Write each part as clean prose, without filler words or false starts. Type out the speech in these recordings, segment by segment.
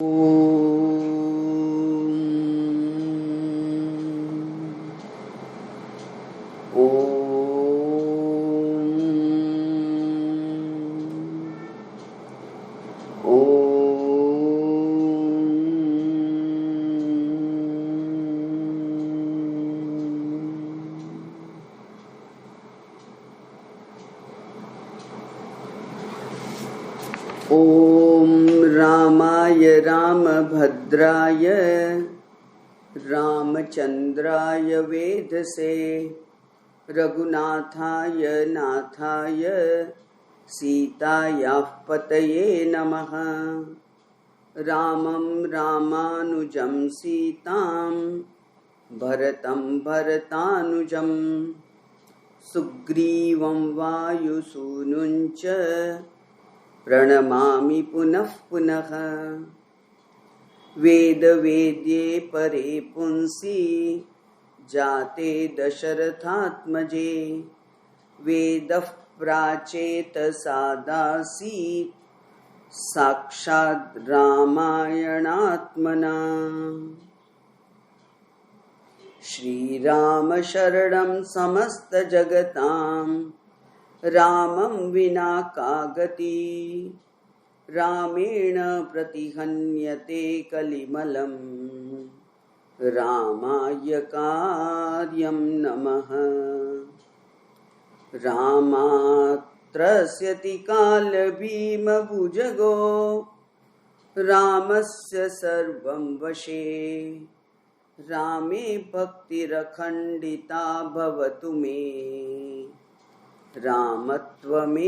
ॐ रामाय रामभद्राय रामचन्द्राय वेधसे रघुनाथाय नाथाय सीतायाः पतये नमः। रामं रामानुजं सीतां भरतं भरतानुजं सुग्रीवं वायुसूनुञ्च प्रणमामि पुनः पुनः। वेदवेद्ये परे पुंसि जाते दशरथात्मजे वेदः प्राचेत सादासीत् साक्षात् रामायणात्मना। श्रीराम शरणं समस्तजगतां रामं विना का गति रामेण प्रतिहन्यते कलिमलं रामाय कार्यं नमः। रामात्रस्यति कालभीमभुजगो रामस्य सर्वं वशे रामे भक्तिरखण्डिता भवतु मे रामत्वमेवाश्रयः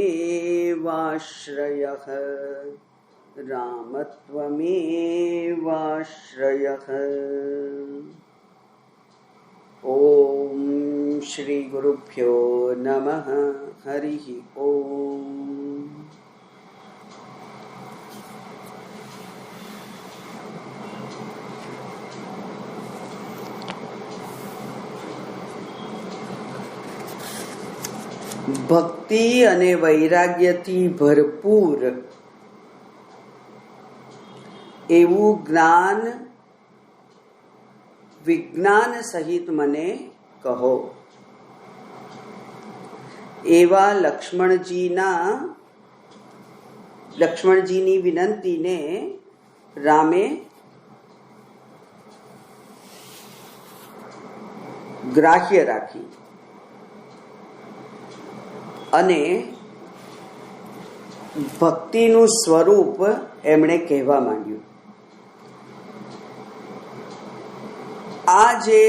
रामत्वमेवाश्रयः। ॐ श्री गुरुभ्यो नमः। हरिः ॐ। ભક્તિ અને વૈરાગ્યથી ભરપૂર એવું જ્ઞાન વિજ્ઞાન સહિત મને કહો. એવા લક્ષ્મણજીની વિનંતીને રામે ગ્રાહ્ય રાખી અને ભક્તિનું સ્વરૂપ એમણે કહેવા માંડ્યું. આ જે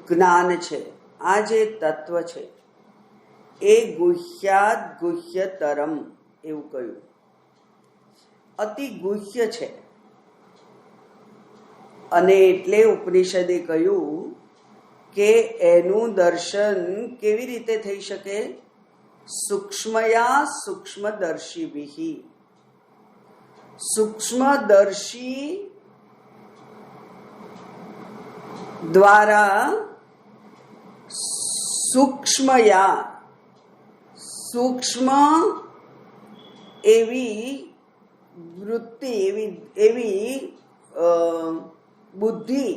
જ્ઞાન છે, આ જે તત્વ છે, એ ગુહ્યાદ ગુહ્યતરમ એવું કહ્યું, અતિ ગુહ્ય છે. અને એટલે ઉપનિષદે કહ્યું કે એનું દર્શન કેવી રીતે થઈ શકે? સૂક્ષ્મયા સૂક્ષ્મદર્શિભિ. સૂક્ષ્મદર્શી દ્વારા સૂક્ષ્મ એવી વૃત્તિ, એવી બુદ્ધિ.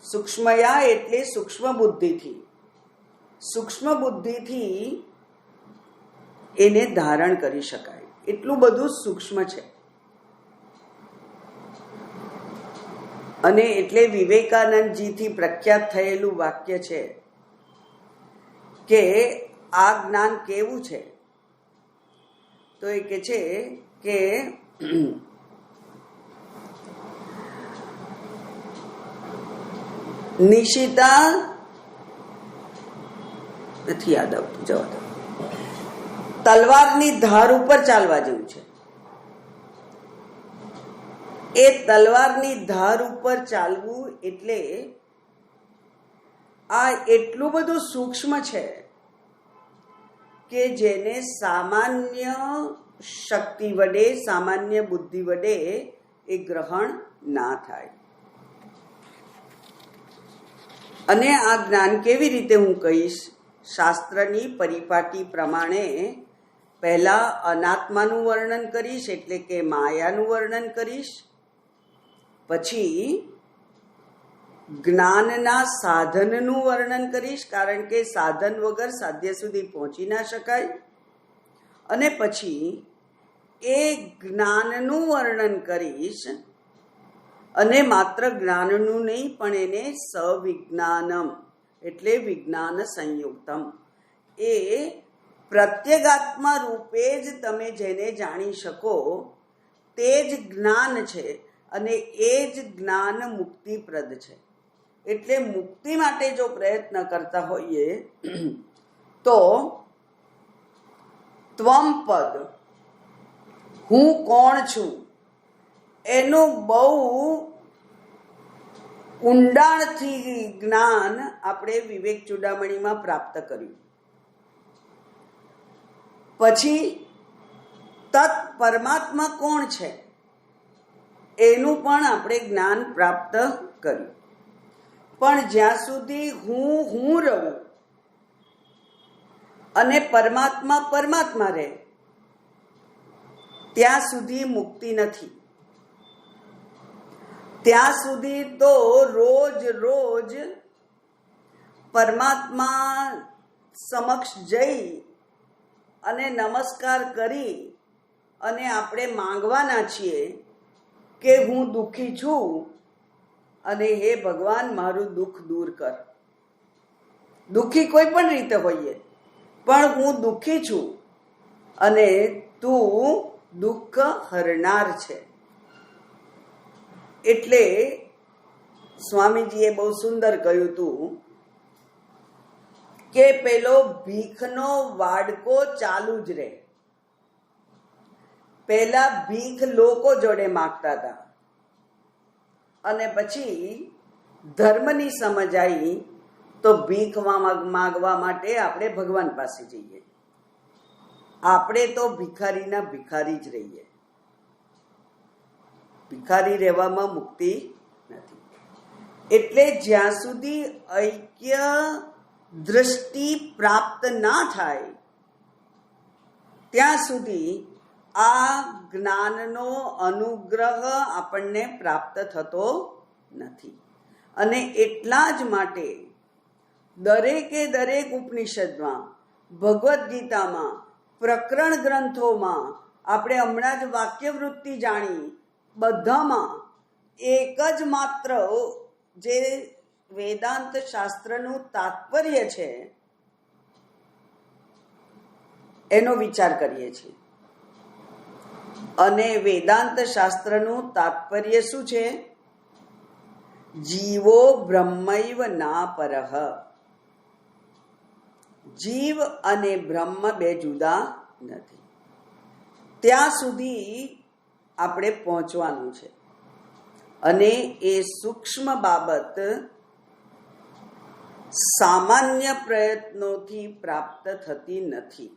સૂક્ષ્મયા એટલે સૂક્ષ્મ બુદ્ધિથી એને ધારણ કરી શકાય, એટલું બધું સૂક્ષ્મ છે. અને એટલે વિવેકાનંદજીથી પ્રખ્યાત થયેલું વાક્ય છે કે આ જ્ઞાન કેવું છે? તો એ કે છે કે નિશિતા નથી યાદ આવતું, જવા દો. તલવારની ધાર ઉપર ચાલવા જેવું છે. એ તલવારની ધાર ઉપર ચાલવું એટલે આ એટલું બધું સૂક્ષ્મ છે કે જેને સામાન્ય શક્તિ વડે, સામાન્ય બુદ્ધિ વડે એ ગ્રહણ ના થાય. અને આ જ્ઞાન કેવી રીતે હું કહીશ? શાસ્ત્રની પરિપાટી પ્રમાણે પહેલા અનાત્માનું વર્ણન કરીશ, એટલે કે માયાનું વર્ણન કરીશ. પછી જ્ઞાનના સાધનનું વર્ણન કરીશ, કારણ કે સાધન વગર સાધ્ય સુધી પહોંચી ના શકાય. અને પછી એ જ્ઞાનનું વર્ણન કરીશ, અને માત્ર જ્ઞાનનું નહીં પણ એને સવિજ્ઞાનમ એટલે વિજ્ઞાન સંયુક્તમ, એ પ્રત્યેગાત્મા રૂપે જ તમે જેને જાણી શકો તે જ જ્ઞાન છે, અને એ જ જ્ઞાન મુક્તિપ્રદ છે. એટલે મુક્તિ માટે જો પ્રયત્ન કરતા હોઈએ તો ત્વમ પદ, હું કોણ છું, એનું બહુ ઊંડાણથી જ્ઞાન આપણે વિવેક ચૂડામણીમાં પ્રાપ્ત કર્યું. પછી તત્ પરમાત્મા કોણ છે એનું પણ આપણે જ્ઞાન પ્રાપ્ત કર્યું. પણ જ્યાં સુધી હું રહું અને પરમાત્મા પરમાત્મા રહે ત્યાં સુધી મુક્તિ નથી. ત્યાં સુધી તો રોજ રોજ પરમાત્મા સમક્ષ જઈ અને નમસ્કાર કરી અને આપણે માંગવાના છીએ કે હું દુઃખી છું અને હે ભગવાન મારું દુઃખ દૂર કર. દુઃખી કોઈ પણ રીતે હોઈએ, પણ હું દુઃખી છું અને તું દુઃખ હરનાર છે. એટલે સ્વામીજીએ બહુ સુંદર કહ્યું હતું કે પેલો ભીખનો વાડકો ચાલુ જ રહે. પહેલા ભીખ લોકો જોડે માગતા હતા, અને પછી ધર્મની સમજ આવી તો ભીખ માગવા માટે આપણે ભગવાન પાસે જઈએ. આપણે તો ભિખારીના ભિખારી જ રહીએ. ભિખારી રહેવામાં મુક્તિ નથી. એટલે જ્યાં સુધી ઐક્ય દ્રષ્ટિ પ્રાપ્ત ના થાય ત્યાં સુધી આ જ્ઞાનનો અનુગ્રહ આપણને પ્રાપ્ત થતો નથી. અને એટલા જ માટે દરેકે દરેક ઉપનિષદમાં, ભગવદ્ ગીતામાં, પ્રકરણ ગ્રંથોમાં, આપણે હમણાં જ વાક્યવૃત્તિ જાણી, બધામાં એક જ માત્ર જે વેદાંત શાસ્ત્રનું તાત્પર્ય છે એનો વિચાર કરીએ છીએ. અને વેદાંત શાસ્ત્રનું તાત્પર્ય શું છે? જીવો બ્રહ્મૈવ ના પરહ. જીવ અને બ્રહ્મ બે જુદા નથી. ત્યાં સુધી આપણે પહોંચવાનું છે. અને એ સૂક્ષ્મ બાબત સામાન્ય પ્રયત્નોથી પ્રાપ્ત થતી નથી.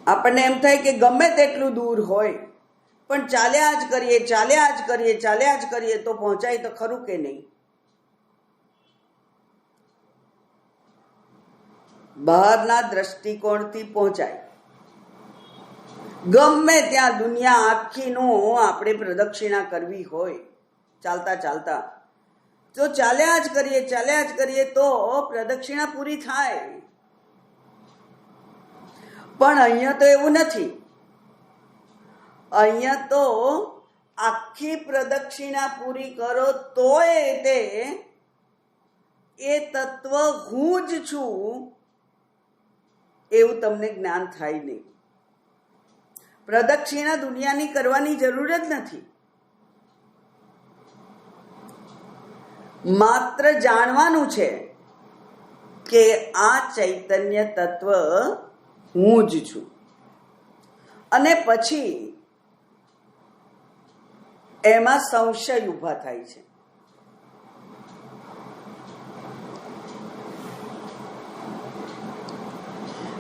આપણને એમ થાય કે ગમે તેટલું દૂર હોય પણ ચાલ્યા જ કરીએ તો પહોંચાય તો ખરું કે નહીં? બહારના દ્રષ્ટિકોણથી પહોંચાય. ગમે ત્યાં દુનિયા આખીનું આપણે પ્રદક્ષિણા કરવી હોય ચાલતા તો ચાલ્યા જ કરીએ તો પ્રદક્ષિણા પૂરી થાય. પણ અહીંયા તો એવું નથી. અહીંયા તો આખી પ્રદક્ષિણા પૂરી કરો તોય તે એ તત્વ હું જ છું એવું તમને જ્ઞાન થાય નહીં. પ્રદક્ષિણા દુનિયાની કરવાની જરૂર જ નથી. માત્ર જાણવાનું છે કે આ ચૈતન્ય તત્વ હું જ છું. અને પછી એમાં સંશય ઊભા થાય છે.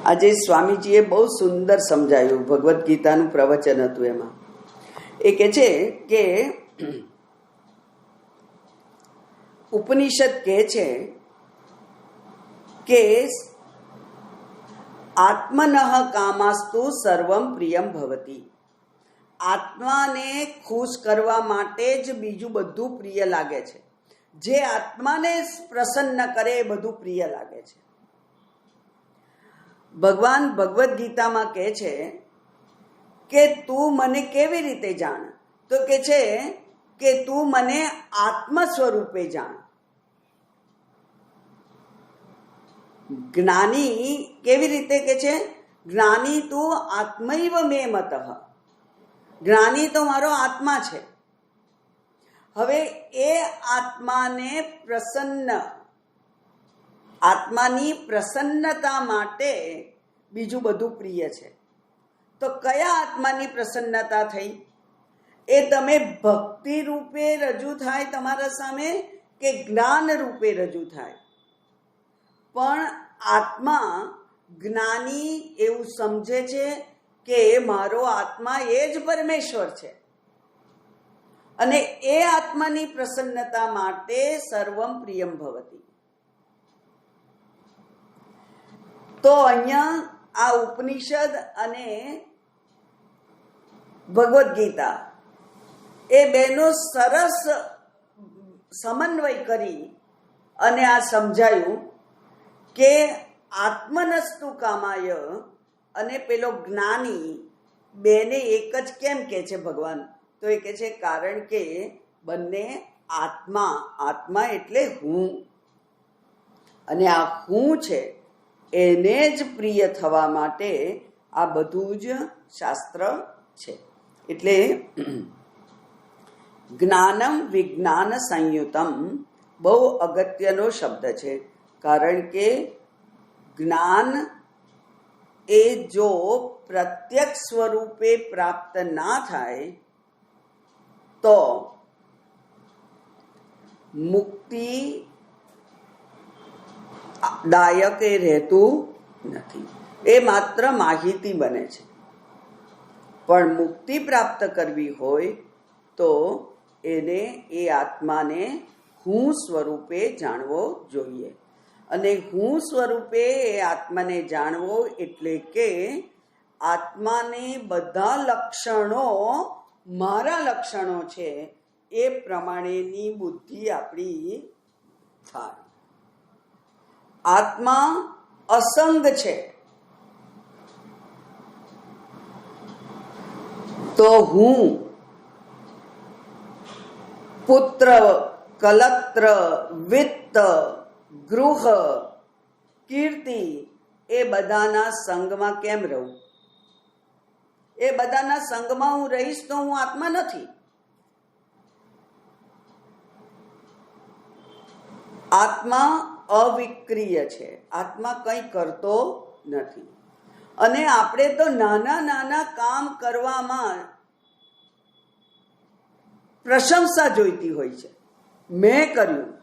આજે સ્વામીજીએ બહુ સુંદર સમજાયું. ભગવદ્ ગીતાનું પ્રવચન હતું. એમાં એ કહે છે કે ઉપનિષદ કહે છે કે આત્મનઃ કામાસ્તુ સર્વમ પ્રિયમ ભવતી. આત્માને ખુશ કરવા માટે જ બીજું બધું પ્રિય લાગે છે. જે આત્માને પ્રસન્ન કરે એ બધું પ્રિય લાગે છે. ભગવાન ભગવદ્ ગીતામાં કહે છે કે તું મને કેવી રીતે જાણ? તો કહે છે કે તું મને આત્મ સ્વરૂપે જાણ. જ્ઞાની કેવી રીતે કે છે? જ્ઞાની તું આત્મૈવ મે મતઃ. જ્ઞાની તો મારો આત્મા છે. હવે એ આત્માને આત્માની પ્રસન્નતા માટે બીજું બધું પ્રિય છે. તો કયા આત્માની પ્રસન્નતા થઈ? એ તમે ભક્તિ રૂપે રજૂ થાય તમારા સામે કે જ્ઞાન રૂપે રજૂ થાય, પણ આત્મા જ્ઞાની એવું સમજે છે કે મારો આત્મા એ જ પરમેશ્વર છે, અને એ આત્માની પ્રસન્નતા માટે સર્વમ પ્રિયમ ભવતી. તો અહીંયા આ ઉપનિષદ અને ભગવદ્ ગીતા એ બેનો સરસ સમન્વય કરી અને આ સમજાયું કે આત્મનસ્તુ કામાય અને પેલો જ્ઞાની બેને એક જ કેમ કહે છે ભગવાન? તો એ કહે છે કારણ કે બંને આત્મા એટલે હું, અને આ હું છે એને જ પ્રિય થવા માટે આ બધું જ શાસ્ત્ર છે. એટલે જ્ઞાનમ વિજ્ઞાન સંયુતમ બહુ અગત્યનો શબ્દ છે, કારણ કે જ્ઞાન એ જો પ્રત્યક્ષ સ્વરૂપે પ્રાપ્ત ના થાય તો મુક્તિ દાયક એ રહેતું નથી. એ માત્ર માહિતી બને છે. પણ મુક્તિ પ્રાપ્ત કરવી હોય તો એને એ આત્માને હું સ્વરૂપે જાણવો જોઈએ. અને હું સ્વરૂપે એ આત્માને જાણવો એટલે કે આત્માને બધા લક્ષણો મારા લક્ષણો છે એ પ્રમાણેની બુદ્ધિ આપણી થાય. આત્મા અસંગ છે, તો હું પુત્ર, કલત્ર, વિત્ત, ગૃહ, કીર્તિ એ બધાના સંગમાં કેમ રહું? એ બધાના સંગમાં હું રહીશ તો હું આત્મા નથી. આત્મા અવિક્રિય છે. આત્મા કંઈ કરતો નથી. અને આપણે તો નાના નાના કામ કરવામાં પ્રશંસા જોઈતી હોય છે. મેં કર્યું.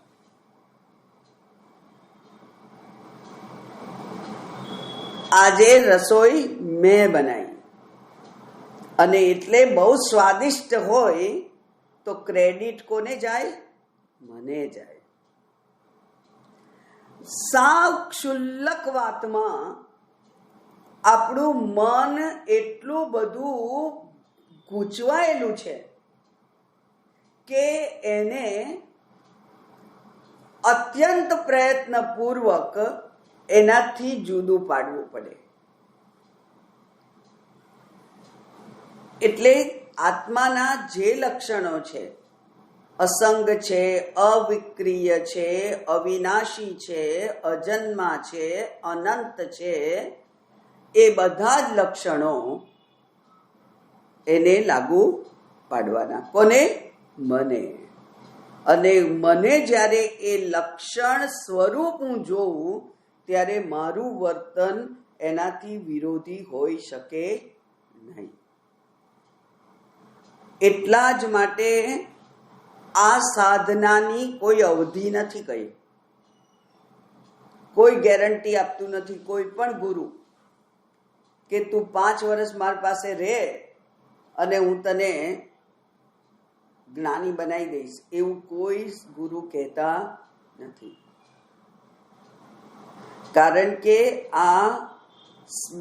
આજે રસોઈ મેં બનાવી અને એટલે બહુ સ્વાદિષ્ટ હોય તો ક્રેડિટ કોને જાય? મને જાય. સાવ ક્ષુલ્લક વાતમાં આપણું મન એટલું બધું ગૂંચવાયેલું છે કે એને અત્યંત પ્રયત્નપૂર્વક એનાથી જુદું પાડવું પડે. એટલે આત્માના જે લક્ષણો છે, અસંગ છે, અવિક્રિય છે, અવિનાશી છે, અજન્મા છે, અનંત છે, એ બધા જ લક્ષણો એને લાગુ પાડવાના. કોને? મને. અને મને જ્યારે એ લક્ષણ સ્વરૂપ હું જોઉં ત્યારે મારું વર્તન એનાથી વિરોધી હોઈ શકે નહીં. એટલા જ માટે આ સાધનાની કોઈ અવધિ નથી કહી, કોઈ ગેરંટી આપતું નથી કોઈ પણ ગુરુ કે તું 5 વર્ષ મારી પાસે રહે અને હું તને જ્ઞાની બનાવી દઈશ. એવું કોઈ ગુરુ કહેતા નથી. કારણ કે આ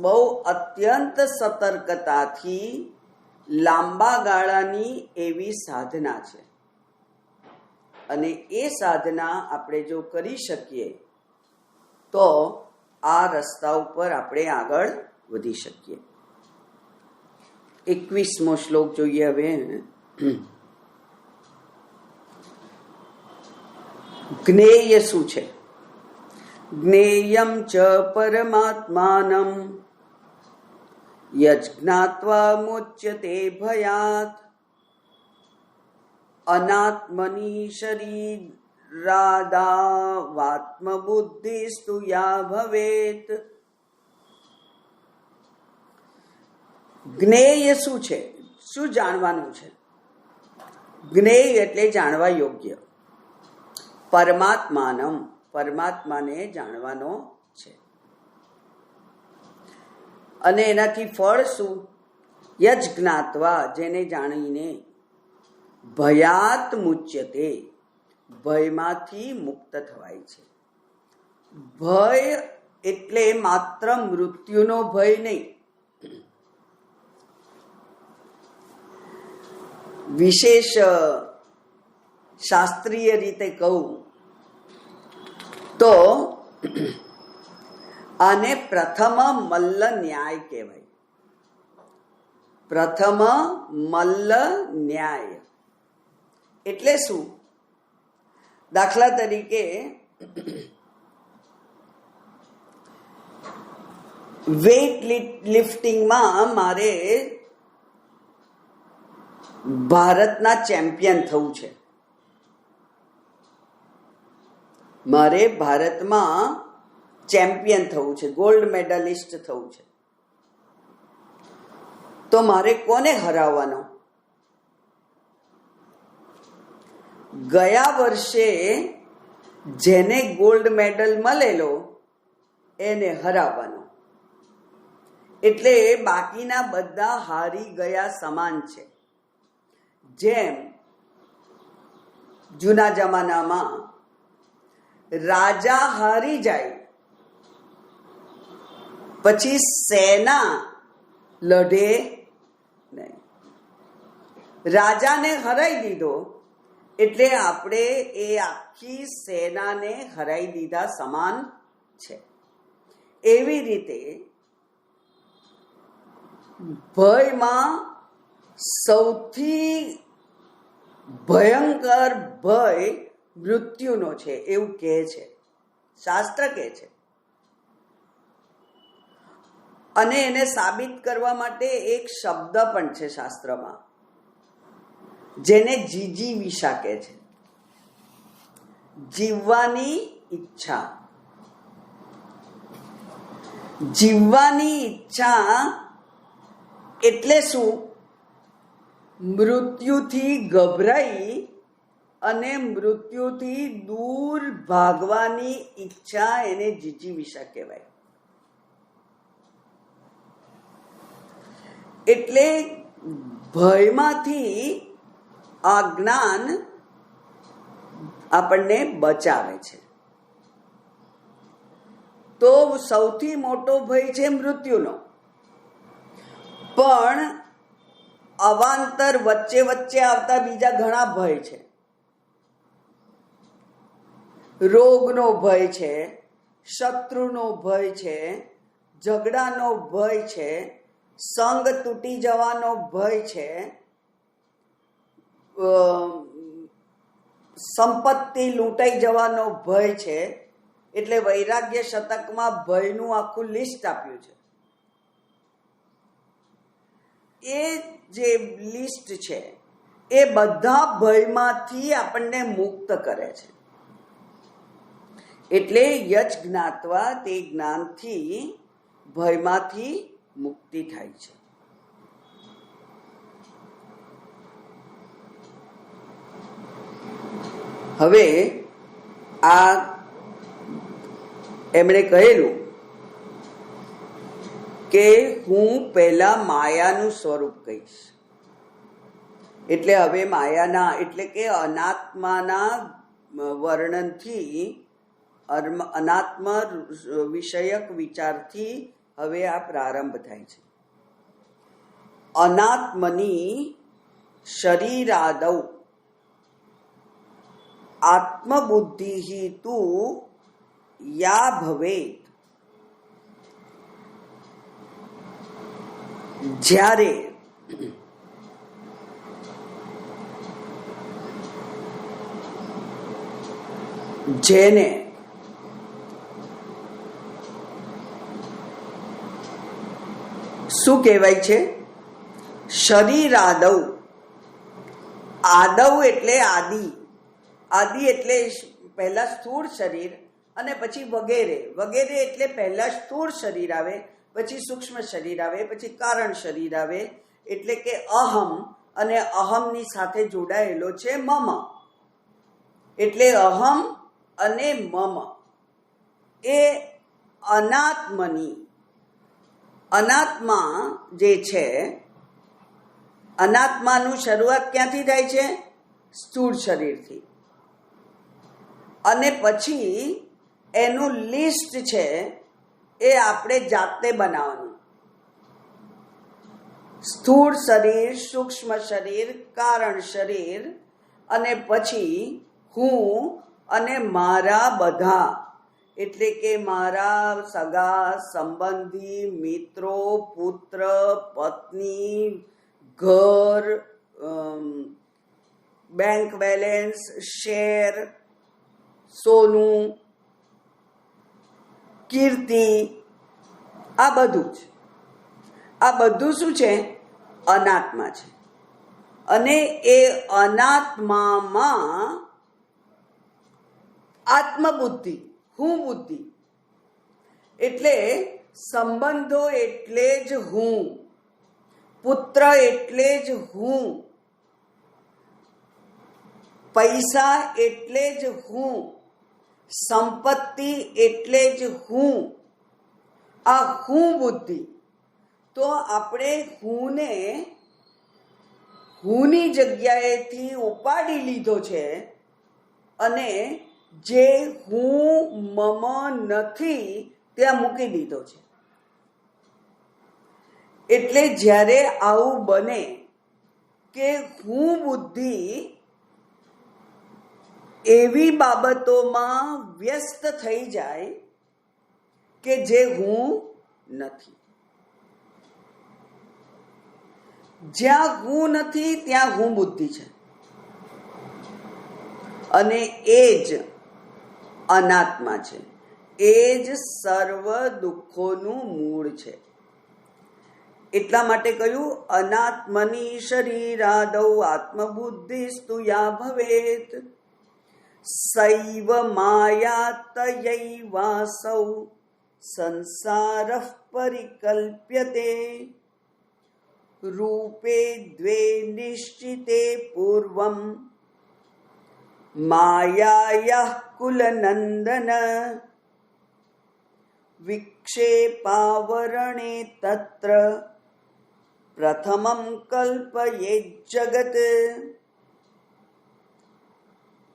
બહુ અત્યંત સતર્કતાથી લાંબા ગાળાની એવી સાધના છે અને એ સાધના આપણે જો કરી શકીએ તો આ રસ્તા ઉપર આપણે આગળ વધી શકીએ. 21મો શ્લોક જોઈએ હવે. જ્ઞેય શું છે? જ્ઞેયમ ચ પરમાત્માનમ યજ્ઞાત્વા મુચ્યતે ભયાત અનાત્મની શરીરાદાવાત્મબુદ્ધિસ્તુ યા ભવેત. જ્ઞેય શું છે? શું જાણવાનું છે? જ્ઞેય એટલે જાણવા યોગ્ય. પરમાત્માનમ, પરમાત્માને જાણવાનો છે. અને એનાથી ફળ શું? યજ્ઞાત્વા, જેને જાણીને, ભયાત મુચ્યતે, ભયમાંથી મુક્ત થવાય છે. ભય એટલે માત્ર મૃત્યુનો ભય નહીં, વિશેષ શાસ્ત્રીય રીતે કહું તો આને પ્રથમ મલ્લ ન્યાય કહેવાય. પ્રથમ મલ્લ ન્યાય એટલે શું? દાખલા તરીકે વેઇટ લિફ્ટિંગમાં મારે ભારતના ચેમ્પિયન થવું છે. મારે ભારતમાં ચેમ્પિયન થવું છે, ગોલ્ડ મેડલિસ્ટ થવું છે. તો મારે કોને હરાવવાનો? ગયા વર્ષે જેને ગોલ્ડ મેડલ મળેલો એને હરાવવાનો. એટલે બાકીના બધા હારી ગયા સમાન છે. જેમ જૂના જમાનામાં રાજા હારી જાય પછી સેના લઢે નહીં. રાજાને હરાઈ દીધો એટલે આપણે એ આખી સેનાને હરાઈ દીધા સમાન છે. એવી રીતે ભયમાં સૌથી ભયંકર ભય મૃત્યુનો છે એવું કહે છે, શાસ્ત્ર કહે છે. અને એને સાબિત કરવા માટે એક શબ્દ પણ છે શાસ્ત્રમાં, જેને જીજીવિષા કહે છે. જીવવાની ઈચ્છા. જીવવાની ઈચ્છા એટલે શું? મૃત્યુથી ગભરાઈ અને મૃત્યુથી દૂર ભાગવાની ઈચ્છા, એને જીજીવિષા કહેવાય. એટલે ભયમાંથી આ જ્ઞાન આપણને બચાવે છે. તો સૌથી મોટો ભય છે મૃત્યુનો, પણ અવાંતર વચ્ચે વચ્ચે આવતા બીજા ઘણા ભય છે. રોગનો ભય છે, શત્રુનો ભય છે, ઝઘડાનો ભય છે, સંગ તૂટી જવાનો ભય છે, સંપત્તિ લૂંટાઈ જવાનો ભય છે. એટલે વૈરાગ્ય શતકમાં ભયનું આખું લિસ્ટ આપ્યું છે. એ જે લિસ્ટ છે એ બધા ભયમાંથી આપણને મુક્ત કરે છે. એટલે યજ જ્ઞાત્વા, તે જ્ઞાનથી ભયમાંથી મુક્તિ થાય છે. હવે આ એમણે કહેલું કે હું પહેલા માયાનું સ્વરૂપ કહીશ. એટલે હવે માયાના એટલે કે અનાત્માના વર્ણનથી, અનાત્મ વિષયક વિચારથી હવે આ પ્રારંભ થાય છે. અનાત્મની શરીરાદૌ આત્મબુદ્ધિ તુ યા ભવેત, જ્યારે જેને શું કહેવાય છે? શરીરાદૌ. આદૌ એટલે આદિ, આદિ એટલે પહેલા સ્થૂળ શરીર અને પછી વગેરે. વગેરે એટલે પહેલા સ્થૂળ શરીર આવે, પછી સૂક્ષ્મ શરીર આવે, પછી કારણ શરીર આવે. એટલે કે અહમ, અને અહમની સાથે જોડાયેલો છે મમ. એટલે અહમ અને મમ એ અનાત્મની. અનાત્મા જે છે, અનાત્માનું શરૂઆત ક્યાંથી થાય છે? સ્થૂળ શરીરથી. અને પછી એનું લિસ્ટ છે એ આપણે જાતે બનાવવાનું. સ્થૂળ શરીર, સૂક્ષ્મ શરીર, કારણ શરીર, અને પછી હું અને મારા બધા, એટલે કે મારા સગા સંબંધી, મિત્રો, પુત્ર, પત્ની, ઘર, બેંક બેલેન્સ, શેર, સોનું, કીર્તિ, આ બધું જ. આ બધું શું છે? અનાત્મા છે. અને એ અનાત્મામાં આત્મબુદ્ધિ, હું બુદ્ધિ, એટલે સંબંધો એટલે જ હું, પુત્ર એટલે જ હું, પૈસા એટલે જ હું, સંપત્તિ એટલે જ હું. આ હું બુદ્ધિ. તો આપણે હુંને હુંની જગ્યાએથી ઉપાડી લીધો છે, અને જે હું મમ નથી ત્યાં મૂકી દીધો છે. એટલે જ્યારે આવું બને કે હું બુદ્ધિ એવી બાબતોમાં વ્યસ્ત થઈ જાય કે જે હું નથી. જ્યાં હું નથી ત્યાં હું બુદ્ધિ છે, અને એ જ અનાત્મા છે. એ જ સર્વ દુઃખોનું મૂળ છે. એટલા માટે કહ્યું અનાત્મની શરીરાદૌ આત્મબુદ્ધિસ્તુ યા ભવેત સૈવ માયાતયૈવાસૌ સંસારઃ પરિકલ્પ્યતે રૂપે દ્વે નિશ્ચિતે પૂર્વમ માયાયાઃ કુલનંદન વિક્ષેપાવરણે તત્ર પ્રથમં કલ્પયેજ્જગત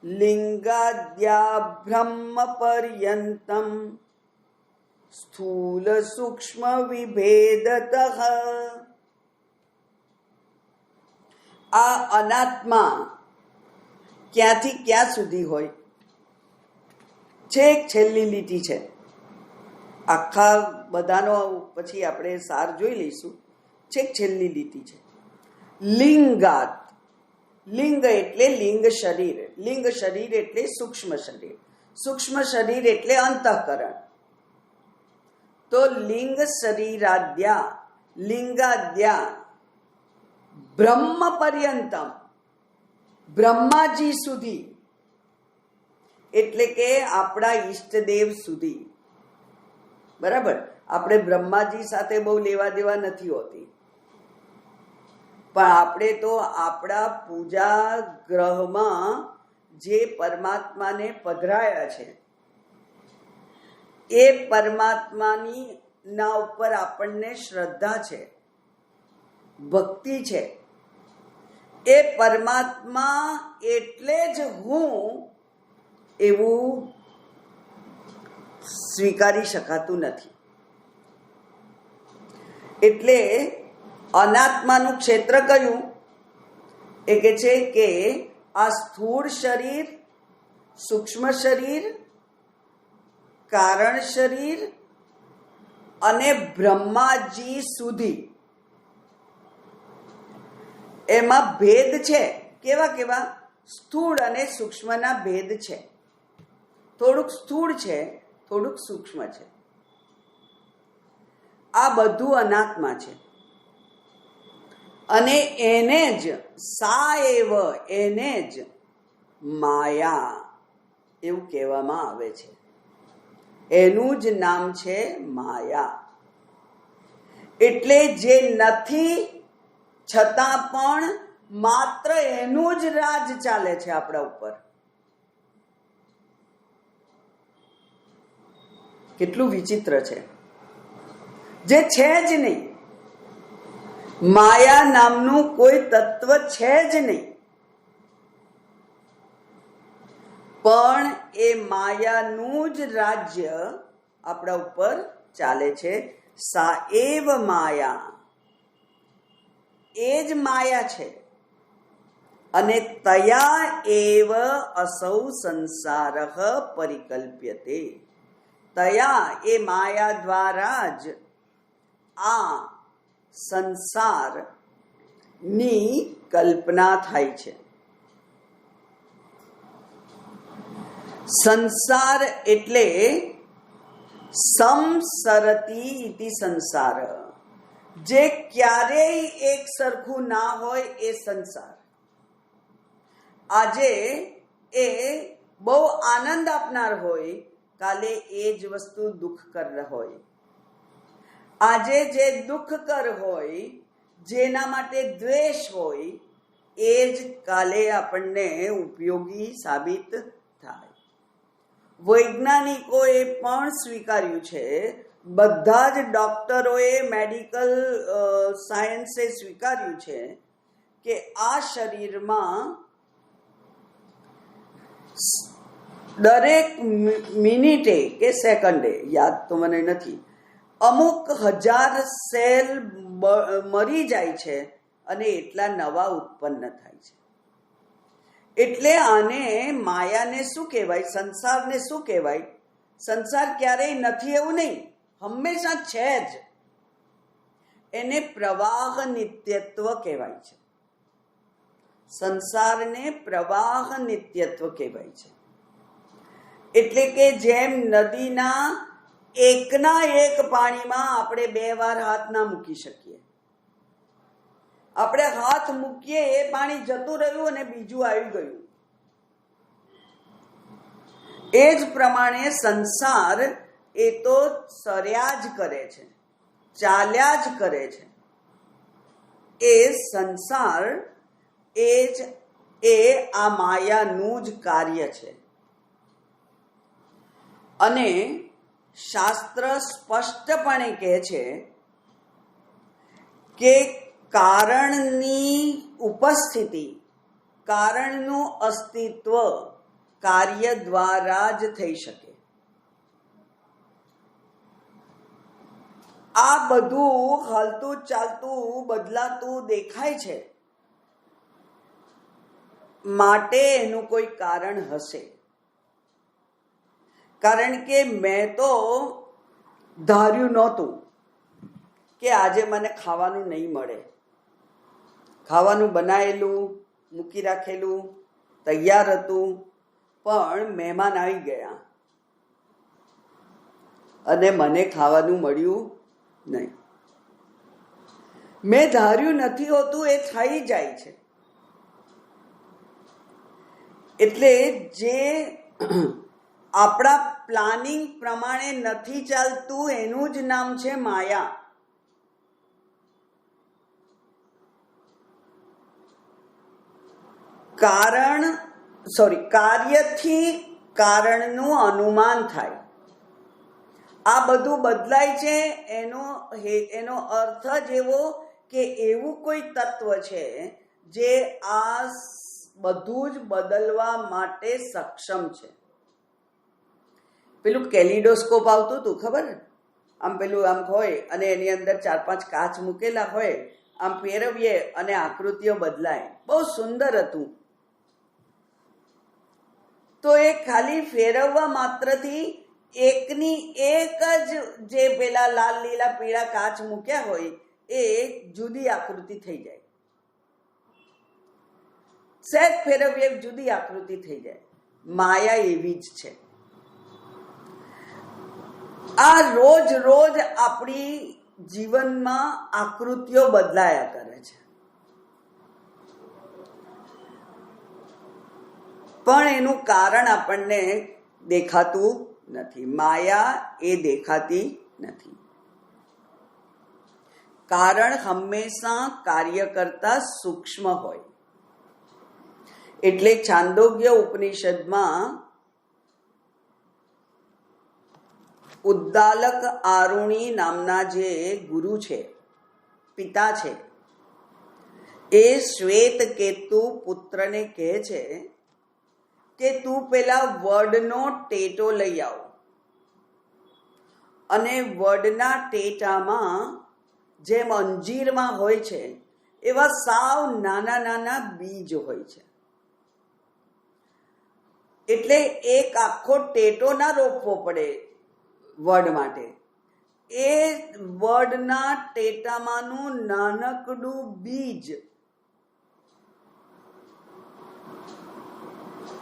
લિંગાદ્યાભ્રમ પર્યંતમ સ્થૂલ સૂક્ષ્મ વિભેદતઃ. આ અનાત્મા ક્યાંથી ક્યાં સુધી હોય? છેક છેલ્લી લીટી છે. આખા બધાનો પછી આપણે સાર જોઈ લઈશું. છેક છેલ્લી લીટી છે. લિંગાત. લિંગ એટલે લિંગ શરીર. લિંગ શરીર એટલે સૂક્ષ્મ શરીર. સૂક્ષ્મ શરીર એટલે અંતઃકરણ. તો લિંગ શરીરાદ્યા, લિંગાદ્યા બ્રહ્મ પર્યંતમ, બ્રહ્માજી સુધી, એટલે કે આપણા ઈષ્ટદેવ સુધી. બરાબર? આપણે બ્રહ્માજી સાથે બહુ લેવા દેવા નથી હોતી, પણ આપણે તો આપણા પૂજા ગ્રહમાં જે પરમાત્માને પધરાયા છે એ પરમાત્માની ના ઉપર આપણને શ્રદ્ધા છે, ભક્તિ છે. એ પરમાત્મા એટલે જ હું એવું સ્વીકારી શકાતું નથી. એટલે અનાત્માનું ક્ષેત્ર કયું? એ કે છે કે આ સ્થૂળ શરીર, સૂક્ષ્મ શરીર, કારણ શરીર અને બ્રહ્માજી સુધી એમાં ભેદ છે. કેવા કેવા? સ્થૂળ અને સૂક્ષ્મના ભેદ છે. થોડુંક સ્થૂળ છે, થોડુંક સૂક્ષ્મ છે. આ બધું અનાત્મા છે અને એને જ એને જ માયા એવું કહેવામાં આવે છે. એનું જ નામ છે માયા. એટલે જે નથી છતાં પણ માત્ર એનું જ રાજ ચાલે છે આપણા ઉપર. કેટલું વિચિત્ર છે! જે છે જ નહીં, માયા નામનું કોઈ તત્વ છે જ નહીં, પણ એ માયાનું જ રાજ્ય આપણા ઉપર ચાલે છે. સા એવ માયા, એ જ માયા છે. અને તયા એવ અસૌ સંસારઃ પરિકલ્પ્યતે. તયા એ માયા દ્વારા જ આ સંસારની કલ્પના થાય છે. સંસાર એટલે સંસરતી ઇતિ સંસાર. જે ક્યારેય એક સરખું ના હોય એ સંસાર. આજે એ બહુ આનંદ આપનાર હોય, કાલે એ જ વસ્તુ દુઃખકર હોય. આજે જે દુઃખકર હોય, જેના માટે દ્વેષ હોય, એ જ કાલે આપણને ઉપયોગી સાબિત થાય. વૈજ્ઞાનિકોએ પણ સ્વીકાર્યું છે, બધા જ ડોક્ટરોએ, મેડિકલ સાયન્સે સ્વીકાર્યું છે કે આ શરીરમાં દરેક મિનિટે કે સેકન્ડે, યાદ તો મને નથી, અમુક હજાર સેલ મરી જાય છે અને એટલા નવા ઉત્પન્ન થાય છે. એટલે આને માયાને શું કહેવાય? સંસારને શું કહેવાય? સંસાર ક્યારેય નથી એવું નહીં, હંમેશા છે જ. એને પ્રવાહ નિત્યત્વ કહેવાય છે. સંસારને પ્રવાહ નિત્યત્વ કહેવાય છે. એટલે કે જેમ નદીના એકના એક પાણીમાં આપણે 2 વાર હાથ ના મૂકી શકીએ. આપણે હાથ મૂકીએ, એ પાણી જતું રહ્યું અને બીજું આવી ગયું. એ જ પ્રમાણે સંસાર એ તો સર્યા જ કરે છે, ચાલ્યા જ કરે છે. એ સંસાર એ આ માયાનું જ કાર્ય છે. અને શાસ્ત્ર સ્પષ્ટપણે કહે છે કે કારણની ઉપસ્થિતિ, કારણનું અસ્તિત્વ કાર્ય દ્વારા જ થઈ શકે. આ બધું હાલતું ચાલતું બદલાતું દેખાય છે, માટે એનું કોઈ કારણ હશે. કારણ કે મેં તો ધાર્યું નહોતું કે આજે મને ખાવાનું નહીં મળે. ખાવાનું બનાવેલું, મૂકી રાખેલું, તૈયાર હતું, પણ મહેમાન આવી ગયા અને મને ખાવાનું મળ્યું નહીં. મેં ધાર્યું નથી હોતું, એ થઈ જાય છે. એટલે જે આપણા પ્લાનિંગ પ્રમાણે નથી ચાલતું, એનું જ નામ છે માયા. કાર્યથી કારણનું અનુમાન થાય. આ બધું બદલાય છે, એનો અર્થ જ એવો કે એવું કોઈ તત્વ છે જે આ બધું જ બદલવા માટે સક્ષમ છે. પેલું કેલિડોસ્કોપ આવતું હતું, ખબર? આમ પેલું આમ હોય અને એની અંદર 4-5 કાચ મૂકેલા હોય આમ ફેરવીએ અને આકૃતિઓ બદલાય. બહુ સુંદર હતું. તો એ ખાલી ફેરવવા માત્રથી એકની એક જ જે પેલા લાલ લીલા પીળા કાચ મૂક્યા હોય એ જુદી આકૃતિ થઈ જાય. સહેજ ફેરવીએ જુદી આકૃતિ થઈ જાય. માયા એવી જ છે. આ રોજ રોજ આપણી જીવનમાં આકૃતિઓ બદલાયા કરે છે, પણ એનું કારણ આપણને દેખાતું નથી. માયા એ દેખાતી નથી. કારણ હંમેશા કાર્ય કરતા સૂક્ષ્મ હોય. એટલે છાંદોગ્ય ઉપનિષદમાં ઉદ્દાલક આરુણી નામના જે ગુરુ છે, પિતા છે, એ શ્વેત કેતુ પુત્રને કહે છે કે તું પેલા વડનો ટેટો લઈ આવ અને વડના ટેટામાં જેમ અંજીરમાં હોય છે એવા સાવ નાના નાના બીજ હોય છે. એટલે એક આખો ટેટો ના રોપવો પડે વડ માટે. એ વડના ટેટામાંનું નાનકડું બીજ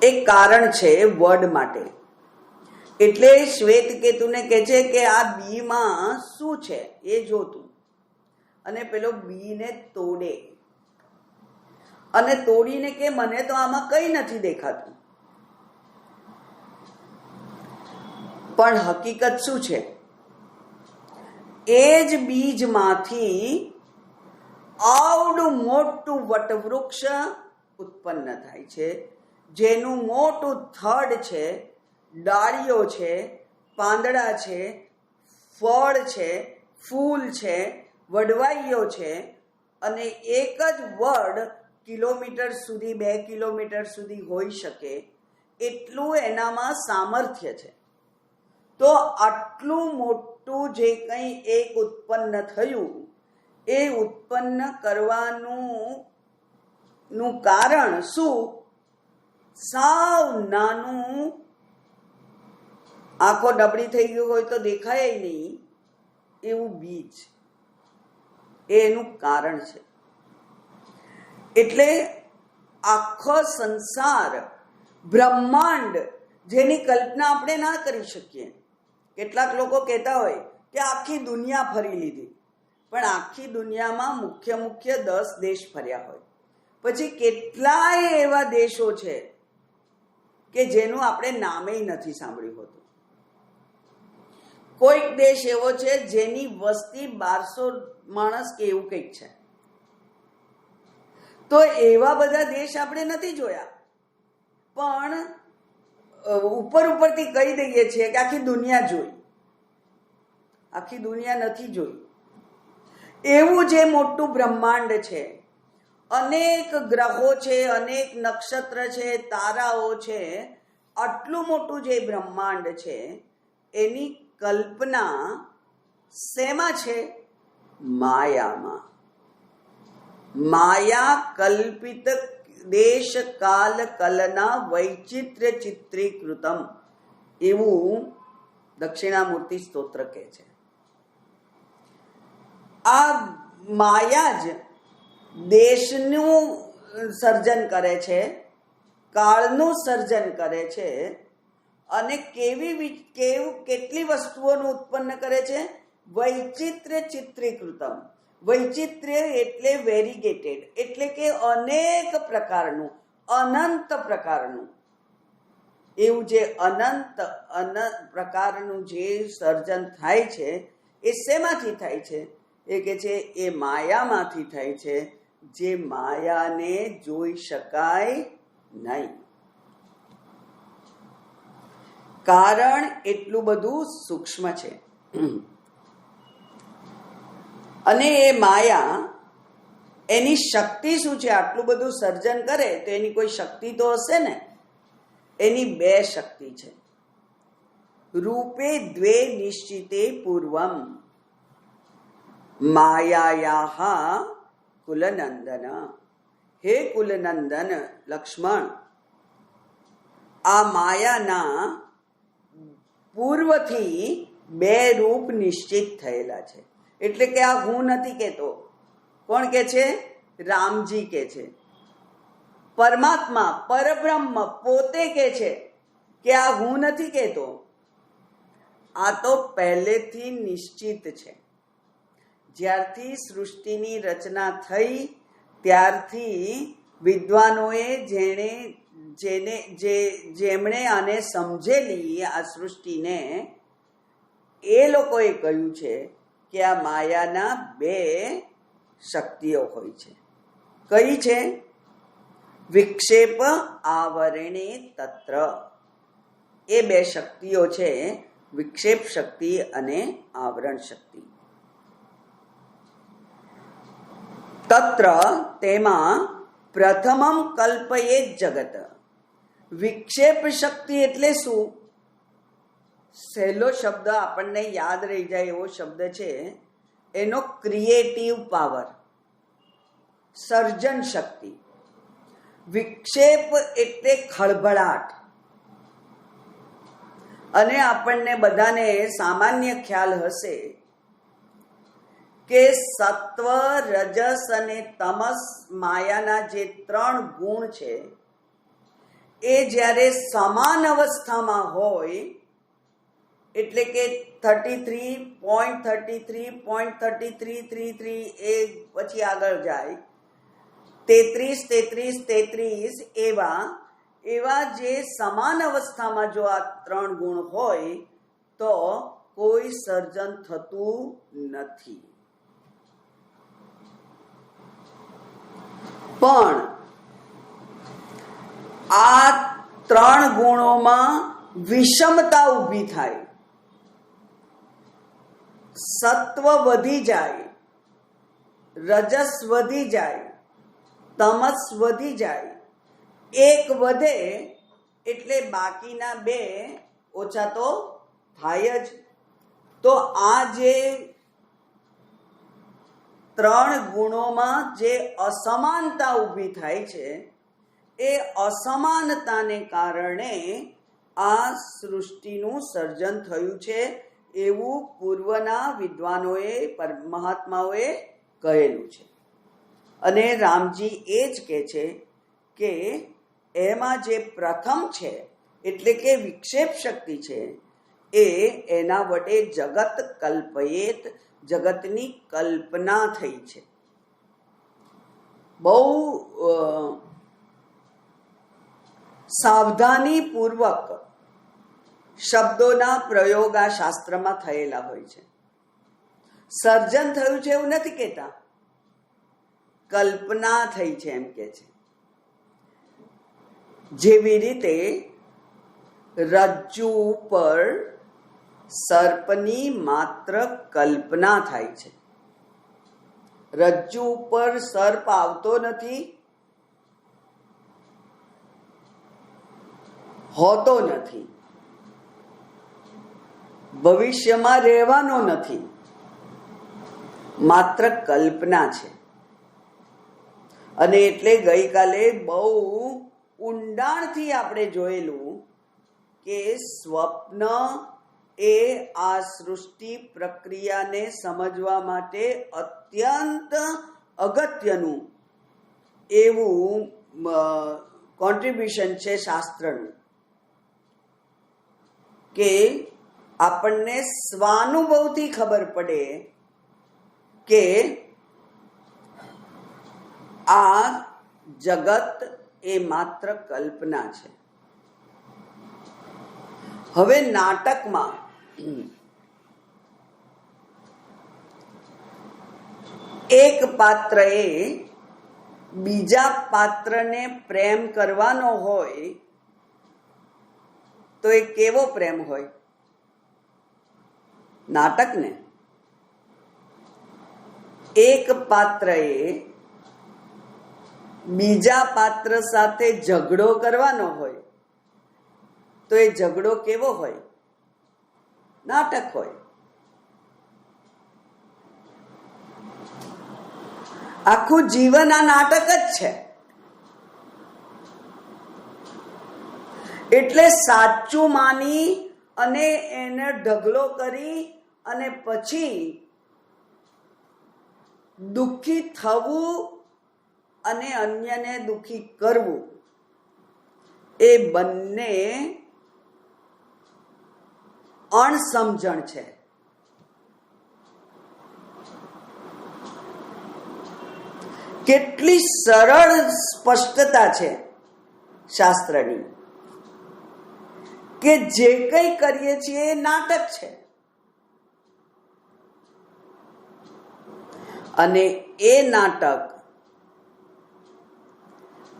એક કારણ છે વડ માટે. એટલે શ્વેત કેતુને કહે છે કે આ બીમાં શું છે એ જોતું. અને પેલો બીને તોડે અને તોડીને કે મને તો આમાં કઈ નથી દેખાતું. પણ હકીકત શું છે? એ જ બીજમાંથી આવડું મોટું વટવૃક્ષ ઉત્પન્ન થાય છે, જેનું મોટું થડ છે, ડાળીઓ છે, પાંદડા છે, ફળ છે, ફૂલ છે, વડવાઈઓ છે. અને એક જ વડ કિલોમીટર સુધી 2 કિલોમીટર સુધી હોઈ શકે એટલું એનામાં સામર્થ્ય છે. તો આટલું મોટું જે કંઈ એક ઉત્પન્ન થયું એ ઉત્પન્ન કરવાનું કારણ શું? સાવ નાનું, આંખો નબળી થઈ ગયું હોય તો દેખાય નહીં એવું બીજ એ એનું કારણ છે. એટલે આખો સંસાર, બ્રહ્માંડ, જેની કલ્પના આપણે ના કરી શકીએ. કેટલાક લોકો કહેતા હોય કે આખી દુનિયા ફરી લીધી, પણ આખી દુનિયામાં મુખ્ય 10 દેશ ફર્યા હોય. પછી કેટલાય એવા દેશો છે કે જેનું આપણે નામે નથી સાંભળ્યું હોતું. કોઈક દેશ એવો છે જેની વસ્તી 1200 માણસ કે એવું કંઈક છે. તો એવા બધા દેશ આપણે નથી જોયા, પણ ઉપરથી કહી દઈએ છીએ કે આખી દુનિયા જોઈ. આખી દુનિયા નથી જોઈ. એવું જે મોટું બ્રહ્માંડ છે, અનેક ગ્રહો છે, અનેક નક્ષત્ર છે, તારાઓ છે, આટલું મોટું જે બ્રહ્માંડ છે એની કલ્પના શેમાં છે? માયામાં. માયા કલ્પિત દેશ કાલ કલના વૈચિત્ર્ય ચિત્રીકૃતમ એવું દક્ષિણામૂર્તિ સ્તોત્ર કહે છે. આ માયા જ દેશનું સર્જન કરે છે, કાળનું સર્જન કરે છે, અને કેટલી વસ્તુઓનું ઉત્પન્ન કરે છે? વૈચિત્ર્ય ચિત્રીકૃતમ. વૈચિત્ર્ય એટલે વેરીગેટેડ, એટલે કે અનેક પ્રકારનું, અનંત પ્રકારનું. એવું જે અનંત પ્રકારનું જે સર્જન થાય છે એ શેમાંથી થાય છે? એ કે છે એ માયામાંથી થાય છે, જે માયાને જોઈ શકાય નહીં. કારણ એટલું બધું સૂક્ષ્મ છે. અને એ માયા, એની શક્તિ શું છે? આટલું બધું સર્જન કરે તો એની કોઈ શક્તિ તો હશે ને. એની 2 શક્તિ છે. રૂપે દ્વે નિશ્ચિતે પૂર્વમ માયાયાહ કુલનંદન, હે કુલનંદન લક્ષ્મણ, આ માયાના પૂર્વથી બે રૂપ નિશ્ચિત થયેલા છે. એટલે કે આ હું નથી કહેતો. કોણ કે છે? રામજી કે છે. પરમાત્મા પરબ્રહ્મ પોતે કે છે કે આ હું નથી કહેતો. આ તો પહેલેથી નિશ્ચિત છે. જ્યારથી સૃષ્ટિની રચના થઈ ત્યારથી વિદ્વાનોએ જેમણે આને સમજેલી આ સૃષ્ટિને, એ લોકોએ કહ્યું છે કે આ માયાના બે શક્તિઓ હોય છે. કઈ છે? વિક્ષેપ આવરણે તત્ર. એ બે શક્તિઓ છે, વિક્ષેપ શક્તિ અને આવરણ શક્તિ. તત્ર તેમાં પ્રથમમ કલ્પયે જગત. વિક્ષેપ શક્તિ એટલે શું? સહેલો શબ્દ આપણને યાદ રહી જાય એવો શબ્દ છે. એનો ક્રિએટિવ પાવર, સર્જન શક્તિ. વિક્ષેપ એટલે ખળભળાટ. અને આપણને બધાને સામાન્ય ખ્યાલ હશે કે સત્વ, રજસ અને તમસ માયાના જે 3 ગુણ છે એ જ્યારે સમાન અવસ્થામાં હોય, એટલે કે 33.33.3333 એ પછી આગળ જાય 33 એવા જે સમાન અવસ્થામાં જો આ 3 ગુણ હોય તો કોઈ સર્જન થતું નથી. પણ આ 3 ગુણોમાં વિષમતા ઊભી થાય. સત્વ વધી જાય, રજસ વધી જાય, તમસ વધી જાય. એક વધે એટલે બાકીના 2 ઓછા તો થાય જ. તો આ જે 3 ગુણોમાં જે અસમાનતા ઊભી થાય છે, એ અસમાનતાને કારણે આ સૃષ્ટિનું સર્જન થયું છે એવું પૂર્વના વિદ્વાનોએ, મહાત્માઓએ કહેલું છે. અને રામજી એ જ કહે છે કે એમાં જે પ્રથમ છે એટલે કે વિક્ષેપ શક્તિ છે એ એના વડે જગત કલ્પયેત, જગતની કલ્પના થઈ છે. બહુ સાવધાનીપૂર્વક શબ્દોના પ્રયોગ આ શાસ્ત્રમાં થયેલા હોય છે. સર્જન થયું છે એવું નથી કહેતા, કલ્પના થઈ છે એમ કે છે. જેવી રીતે રજ્જુ ઉપર સર્પની માત્ર કલ્પના થાય છે. રજ્જુ ઉપર સર્પ આવતો નથી, હોતો નથી, ભવિષ્યમાં રહેવાનો નથી, માત્ર કલ્પના છે. અને એટલે ગઈકાલે બહુ ઊંડાણથી આપણે જોયેલું કે સ્વપ્ન એ આ સૃષ્ટિ પ્રક્રિયાને સમજવા માટે અત્યંત અગત્યનું એવું કોન્ટ્રીબ્યુશન છે શાસ્ત્રનું, કે આપણને સ્વાનુભવથી ખબર પડે કે આ જગત એ માત્ર કલ્પના છે. હવે નાટકમાં એક પાત્રએ બીજા પાત્રને પ્રેમ કરવાનો હોય તો એ કેવો પ્રેમ હોય? નાટકને એક પાત્રએ બીજા પાત્ર સાથે ઝઘડો કરવાનો હોય તો એ ઝઘડો કેવો હોય? નાટક હોય. આખું જીવન આ નાટક જ છે. એટલે સાચું માની અને એને ઢગલો કરી અને પછી દુઃખી થવું અને અન્યને દુઃખી કરવું એ બંને અણસમજણ છે. કેટલી સરળ સ્પષ્ટતા છે શાસ્ત્રની કે જે કંઈ કરીએ છીએ એ નાટક છે. અને એ નાટક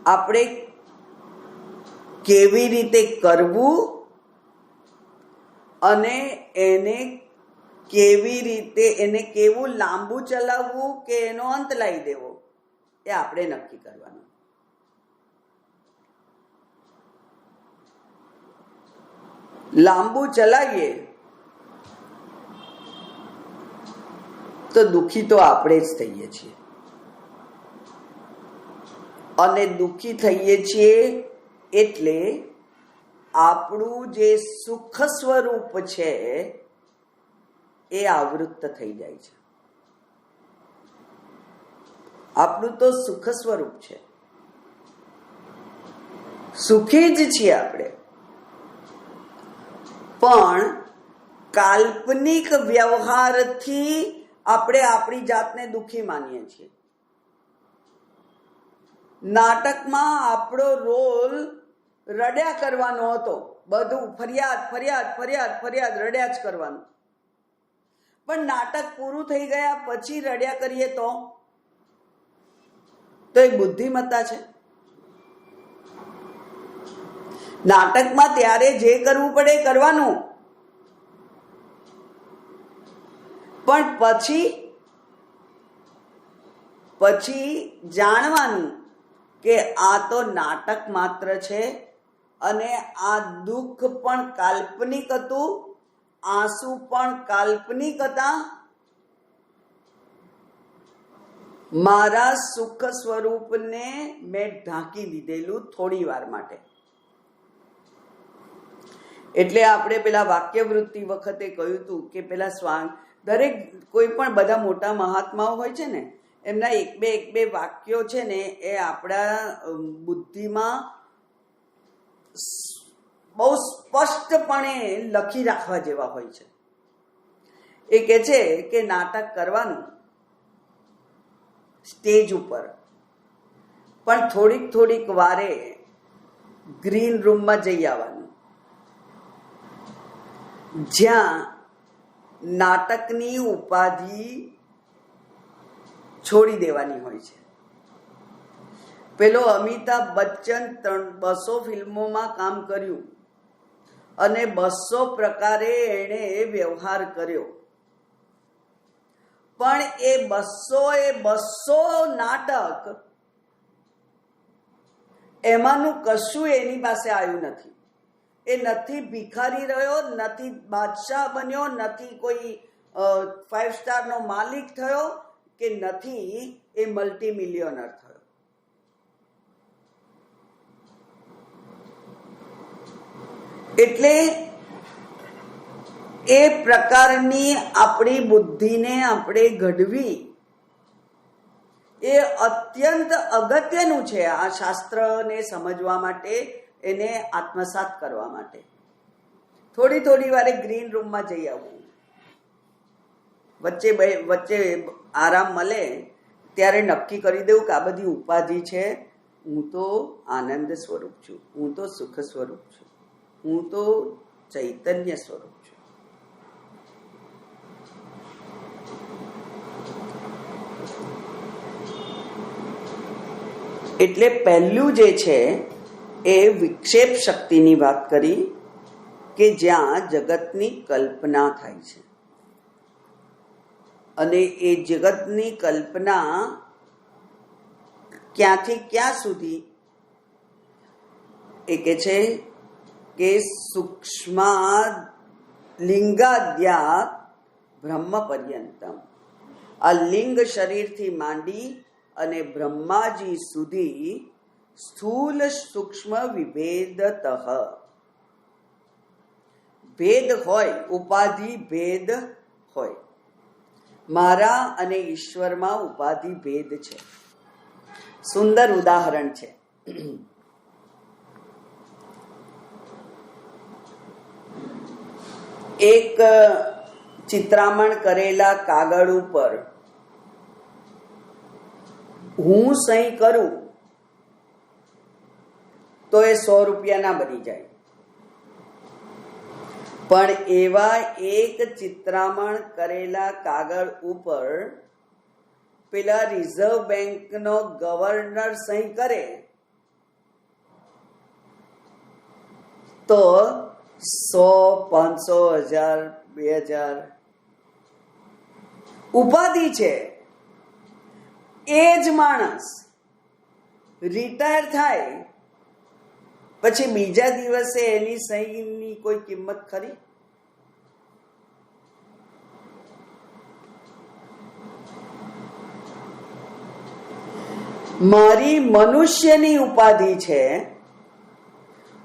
આપણે કેવી રીતે કરવું અને એને કેવી રીતે એને કેવું લાંબુ ચલાવવું કે એનો અંત લાવી દેવો એ આપણે નક્કી કરવાનું. લાંબુ ચલાવીએ તો દુઃખી તો આપણે જ થઈએ છીએ. અને દુઃખી થઈએ છીએ એટલે આપણું જે સુખ સ્વરૂપ છે એ આવૃત્ત થઈ જાય છે. આપણું તો સુખ સ્વરૂપ છે, સુખી જ છીએ આપણે, પણ કાલ્પનિક વ્યવહારથી આપણે આપણી જાતને દુઃખી માનીએ છીએ. નાટકમાં આપણો રોલ રડ્યા કરવાનો હતો, બધું ફરિયાદ ફરિયાદ ફરિયાદ ફરિયાદ રડ્યા જ કરવાનું. પણ નાટક પૂરું થઈ ગયા પછી રડ્યા કરીએ તો એ બુદ્ધિમત્તા છે? નાટકમાં ત્યારે જે કરવું પડે એ કરવાનું, પણ પછી જાણવાનું કે આ તો નાટક માત્ર છે અને આ દુઃખ પણ કાલ્પનિક હતું, આંસુ પણ કાલ્પનિક હતા. મારા સુખ સ્વરૂપને મેં ઢાંકી દીધેલું થોડી વાર માટે. એટલે આપણે પેલા વાક્યવૃત્તિ વખતે કહ્યું હતું કે પેલા દરેક કોઈ પણ બધા મોટા મહાત્માઓ હોય છે ને, એમના એક બે વાક્યો છે ને એ આપણા બુદ્ધિમાં બહુ સ્પષ્ટપણે લખી રાખવા જેવા હોય છે. એ કહે છે કે નાટક કરવાનું સ્ટેજ ઉપર, પણ થોડીક વારે ગ્રીન રૂમમાં જઈ આવવાનું, જ્યાં નાટકની ઉપાધિ છોડી દેવાની હોય છે. પેલો અમિતાભ બચ્ચન 200 ફિલ્મોમાં કામ કર્યું અને 200 પ્રકારે એણે વ્યવહાર કર્યો, પણ એ 200 નાટક એમાંનું કશું એની પાસે આવ્યું નથી. એ નથી ભિખારી રહ્યો, નથી બાદશાહ બન્યો, નથી કોઈ 5 સ્ટારનો માલિક થયો, કે નથી એ મલ્ટી મિલિયનર થયો. એટલે એ પ્રકારની આપણી બુદ્ધિને આપણે ઘડવી એ અત્યંત અગત્યનું છે આ શાસ્ત્રને સમજવા માટે, એને આત્મસાત કરવા માટે. થોડી વારે ગ્રીન રૂમમાં જઈ આવવું, વચ્ચે આરામ મળે ત્યારે નક્કી કરી દેવું કે આ બધી ઉપાધિ છે, હું તો આનંદ સ્વરૂપ છું, હું તો સુખ સ્વરૂપ છું, હું તો ચૈતન્ય સ્વરૂપ છું. એટલે પહેલું જે છે એ વિક્ષેપ શક્તિની વાત કરી કે જ્યાં જગતની કલ્પના થાય છે. અને એ જગતની કલ્પના ક્યાંથી ક્યાં સુધી? એ કે છે કે સૂક્ષ્મ લિંગાદ્યા બ્રહ્મ પર્યંતમ. આ લિંગ શરીરથી માંડી અને બ્રહ્માજી સુધી સ્થૂલ સૂક્ષ્મ વિભેદતઃ ભેદ હોય, ઉપાધિ ભેદ હોય. મારા અને ઈશ્વરમાં ઉપાધિ ભેદ છે. સુંદર ઉદાહરણ છે. એક ચિત્રામણ કરેલા કાગળ ઉપર હું સહી કરું તો એ 100 રૂપિયાના બની જાય. પણ એવા એક ચિત્રામણ કરેલા કાગળ ઉપર પેલા રિઝર્વ બેંકનો ગવર્નર સહી કરે તો 100, 500, 1000, 2000 ઉપાધિ છે. એ જ માણસ રિટાયર થાય પછી બીજા દિવસે એની સહીની કોઈ કિંમત ખરી? મારી મનુષ્યની ઉપાધિ છે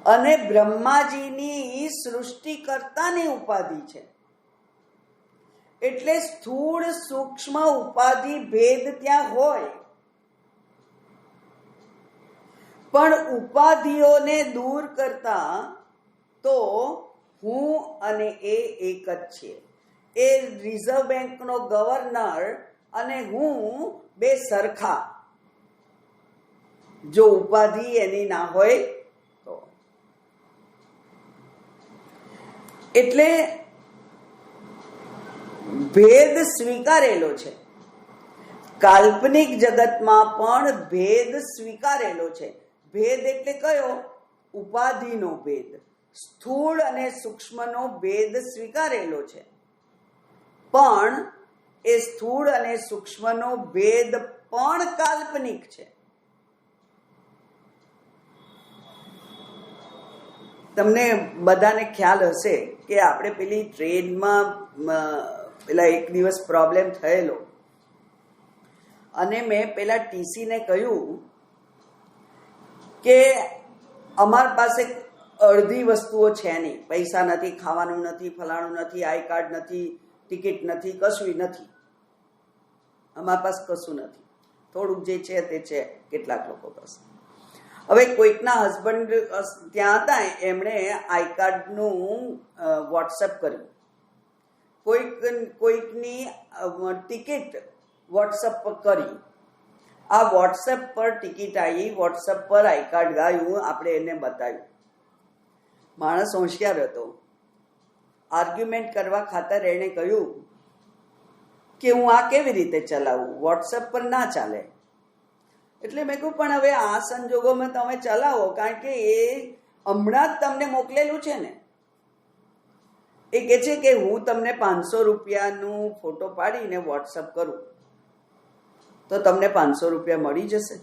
અને બ્રહ્માજીની સૃષ્ટિકર્તાની ઉપાધિ છે. એટલે સ્થૂળ સૂક્ષ્મ ઉપાધિ ભેદ ત્યાં હોય, પણ ઉપાધિઓને દૂર કરતા તો હું અને એ એક જ છીએ. એ રિઝર્વ બેંકનો ગવર્નર અને હું બે સરખા. જો ઉપાધિ એની ના હોય તો. એટલે ભેદ સ્વીકારેલો છે. કાલ્પનિક જગતમાં પણ ભેદ સ્વીકારેલો છે. ભેદ એટલે કયો? ઉપાધિનો ભેદ. સ્થૂળ અને સૂક્ષ્મનો ભેદ સ્વીકારેલો છે. પણ એ સ્થૂળ અને સૂક્ષ્મનો ભેદ પણ કાલ્પનિક છે. તમને બધાને ખ્યાલ હશે કે આપણે પેલી ટ્રેનમાં પેલા એક દિવસ પ્રોબ્લેમ થયેલો અને મેં પેલા ટીસીને કહ્યું કે અમારી પાસે અડધી વસ્તુઓ છે નહીં, પૈસા નથી, ખાવાનું નથી, ફલાણું નથી, આઈ કાર્ડ નથી, ટિકિટ નથી, કશું નથી. અમારી પાસે કશું નથી. થોડુંક જે છે તે છે કેટલાક લોકો પાસે. હવે કોઈકના હસબન્ડ ત્યાં હતા, એમણે આઈ કાર્ડનું વોટ્સએપ કર્યું. કોઈકની ટિકિટ વોટ્સએપ પર કરી. આ વોટ્સએપ પર ટિકિટ આવી, વોટ્સએપ પર આઈ કાર્ડ ગાયું, આપણે એને બતાવ્યું. માણસ હોશિયાર હતો. આર્ગ્યુમેન્ટ કરવા ખાતર એણે કહ્યું કે હું આ કેવી રીતે ચલાવું, વોટ્સએપ પર ના ચાલે. એટલે મેં કહ્યું પણ હવે આ સંજોગોમાં તમે ચલાવો, કારણ કે એ હમણાં જ તમને મોકલેલું છે ને. એ કહે છે કે હું તમને 500 રૂપિયાનું ફોટો પાડીને વોટ્સઅપ કરું તો તમને 500 રૂપિયા મળી જશે.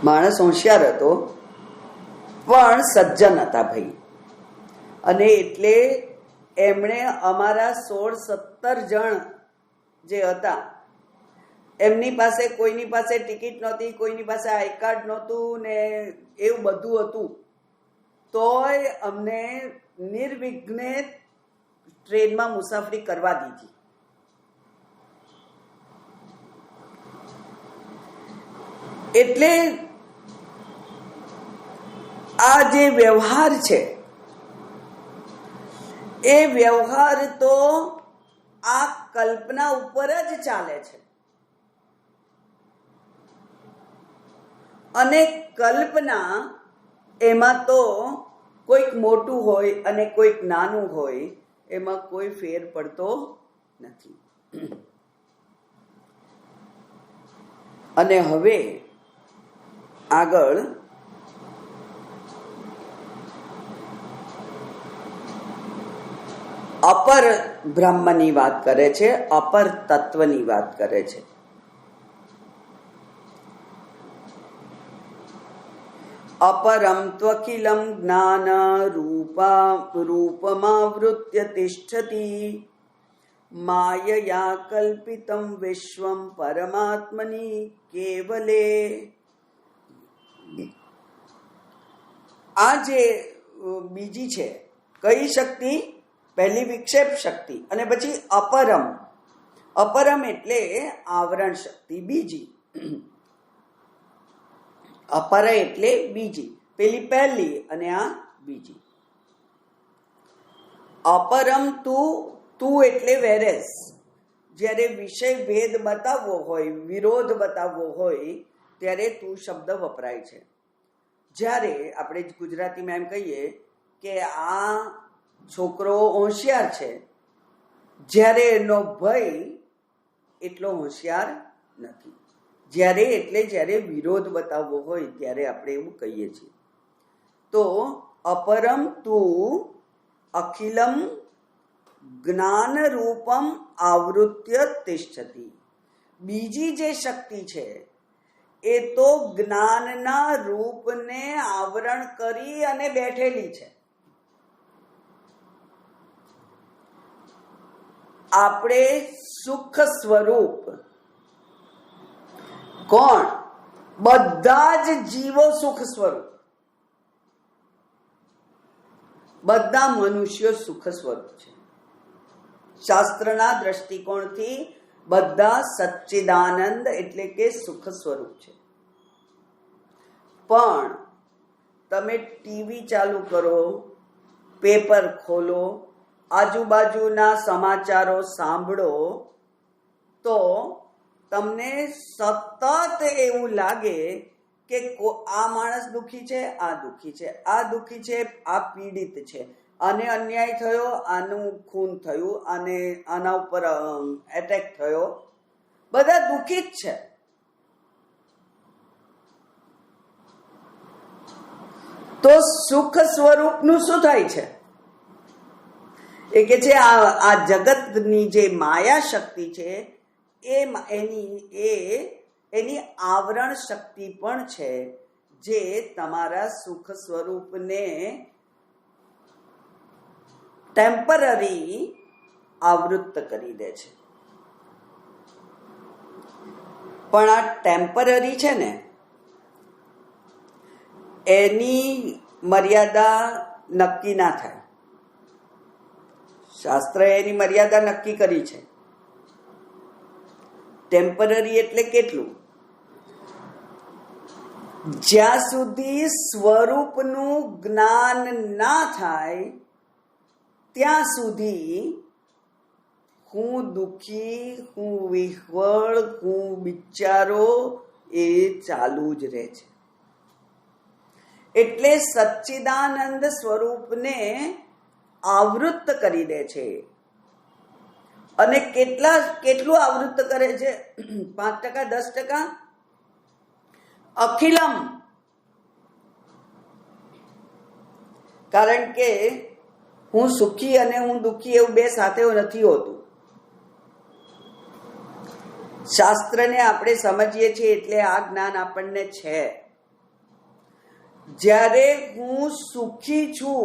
માણસ હોશિયાર હતો પણ સજ્જન હતા ભાઈ. અને એટલે એમણે અમારા 16-17 જણ જે હતા એમની પાસે કોઈની પાસે ટિકિટ નહોતી, કોઈની પાસે આઈ કાર્ડ નહોતું ને એવું બધું હતું, તોય અમને નિર્વિઘ્ને ટ્રેનમાં મુસાફરી કરવા દીધી. એટલે આ જે વ્યવહાર છે એ વ્યવહાર તો આ કલ્પના ઉપર જ ચાલે છે. અને કલ્પના એમાં તો કોઈક મોટું હોય અને કોઈક નાનું હોય, એમાં કોઈ ફેર પડતો નથી. અને હવે આગળ અપર બ્રહ્મની વાત કરે છે, અપર તત્વની વાત કરે છે. अपरं त्वखिलं ज्ञान रूपमावृत्य तिष्ठति मायया कल्पितं विश्वं परमात्मनि केवले. આ જે બીજી છે કઈ શક્તિ? પહેલી વિક્ષેપ શક્તિ અને પછી અપરમ. અપરમ એટલે આવરણ શક્તિ. બીજી અપર એટલે બીજી, પેલી પહેલી અને આ બીજી. અપરમ તું એટલે વેરેસ. જ્યારે વિષય ભેદ બતાવવો હોય, વિરોધ બતાવવો હોય ત્યારે તું શબ્દ વપરાય છે. જ્યારે આપણે ગુજરાતીમાં એમ કહીએ કે આ છોકરો હોશિયાર છે, જ્યારે એનો ભય એટલો હોશિયાર નથી. જ્યારે વિરોધ બતાવવો હોય ત્યારે આપણે એવું કહીએ છીએ. તો અપરમ તું અખિલમ જ્ઞાન રૂપમ આવૃત્ય તિષ્ઠતિ. બીજી જે શક્તિ છે એ તો જ્ઞાનના રૂપને આવરણ કરી અને બેઠેલી છે. આપણે સુખ સ્વરૂપ કોણ? બધા જ જીવો સુખ સ્વરૂપ. બધા મનુષ્યો સુખ સ્વરૂપ છે. શાસ્ત્રના દ્રષ્ટિકોણથી બધા સચ્ચિદાનંદ એટલે કે સુખ સ્વરૂપ છે. પણ તમે ટીવી ચાલુ કરો, પેપર ખોલો, આજુબાજુના સમાચારો સાંભળો તો તમને સતત એવું લાગે કે આ માણસ દુઃખી છે, આ દુઃખી છે, આ દુઃખી છે, આ પીડિત છે, આને અન્યાય થયો, આનું ખૂન થયું, આને આના ઉપર એટેક થયો, બધા દુઃખી જ છે. તો સુખ સ્વરૂપનું શું થાય છે? એ કે છે આ જગતની જે માયા શક્તિ છે એની આવરણ શક્તિ પણ છે, જે તમારા સુખ સ્વરૂપને ટેમ્પરરી આવૃત્ત કરી દે છે. પણ આ ટેમ્પરરી છે ને, એની મર્યાદા નક્કી ના થાય. શાસ્ત્રએ એની મર્યાદા નક્કી કરી છે. ટેમ્પરરી એટલે કેટલું? જ્યાં સુધી સ્વરૂપનું જ્ઞાન ના થાય ત્યાં સુધી હું દુઃખી, હું વિહવળ, હું બિચારો એ ચાલુ જ રહે છે. એટલે સચ્ચિદાનંદ સ્વરૂપને આવૃત્ત કરી દે છે. અને કેટલું આવૃત્ત કરે છે? 5%, 10%? અખિલમ. કારણ કે હું સુખી અને હું દુઃખી એવું બે સાથે નથી હોતું. શાસ્ત્રને આપણે સમજીએ છીએ એટલે આ જ્ઞાન આપણને છે. જ્યારે હું સુખી છું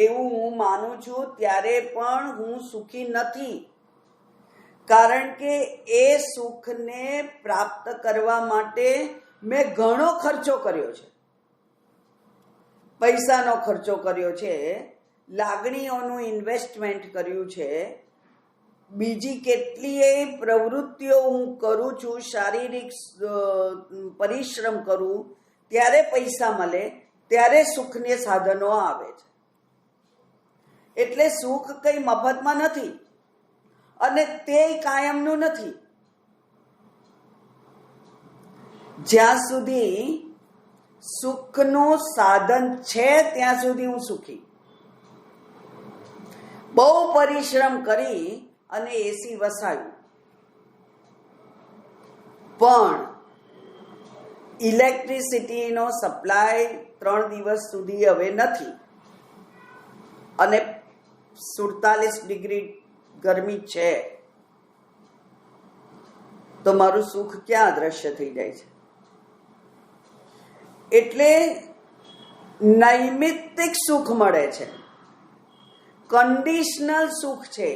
એવું હું માનું છું ત્યારે પણ હું સુખી નથી. કારણ કે એ સુખને પ્રાપ્ત કરવા માટે મેં ઘણો ખર્ચો કર્યો છે. પૈસાનો ખર્ચો કર્યો છે, લાગણીઓનું ઇન્વેસ્ટમેન્ટ કર્યું છે, બીજી કેટલીય પ્રવૃત્તિઓ હું કરું છું, શારીરિક પરિશ્રમ કરું, ત્યારે પૈસા મળે, ત્યારે સુખને સાધનો આવે છે. એટલે સુખ કઈ મફતમાં નથી અને તે કાયમનું નથી. જ્યાં સુધી સુખનું સાધન છે ત્યાં સુધી હું સુખી. બહુ પરિશ્રમ કરી અને એસી વસાવ્યું, પણ ઇલેક્ટ્રિસિટીનો સપ્લાય 3 દિવસ સુધી હવે નથી અને 47 ડિગ્રી ગરમી છે, તો મારું સુખ ક્યાં અદ્રશ્ય થઈ જાય છે? એટલે નૈમિત્તિક સુખ મળે છે, કન્ડિશનલ સુખ છે.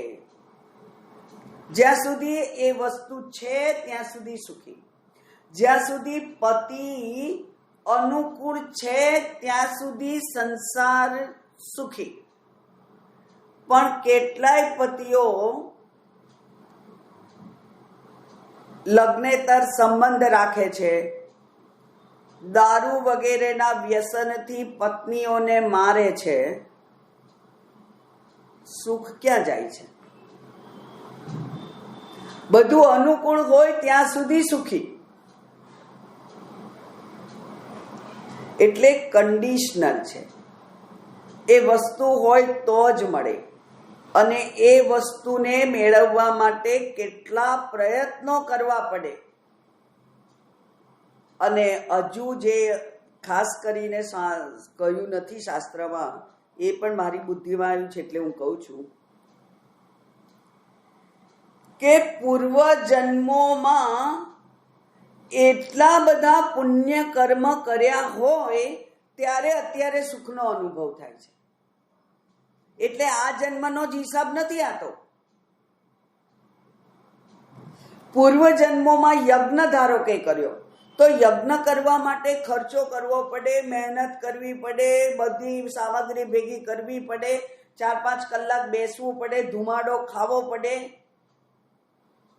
જ્યાં સુધી એ વસ્તુ છે ત્યાં સુધી સુખી, જ્યાં સુધી પતિ અનુકૂળ છે ત્યાં સુધી સંસાર સુખી. પણ કેટલાય પતિઓ લગ્નેતર સંબંધ રાખે છે, દારૂ વગેરેના વ્યસનથી પત્નીઓને મારે છે. સુખ ક્યાં જાય છે? બધું અનુકૂળ હોય ત્યાં સુધી સુખી. એટલે કન્ડિશનલ છે. એ વસ્તુ હોય તો જ મળે, અને એ વસ્તુને મેળવવા માટે કેટલા પ્રયત્નો કરવા પડે. અને હજુ જે ખાસ કરીને કહ્યું નથી શાસ્ત્રમાં, એ પણ મારી બુદ્ધિમાં આવ્યું છે એટલે હું કહું છું કે પૂર્વ જન્મોમાં એટલા બધા પુણ્ય કર્મ કર્યા હોય ત્યારે અત્યારે સુખનો અનુભવ થાય છે. એટલે આ જન્મનો જ હિસાબ નથી આતો. પૂર્વ જન્મોમાં યજ્ઞ ધારો કે કર્યો તો યજ્ઞ કરવા માટે ખર્ચો કરવો પડે, મહેનત કરવી પડે, બધી સામગ્રી ભેગી કરવી પડે, 4-5 કલાક બેસવું પડે, ધુમાડો ખાવો પડે,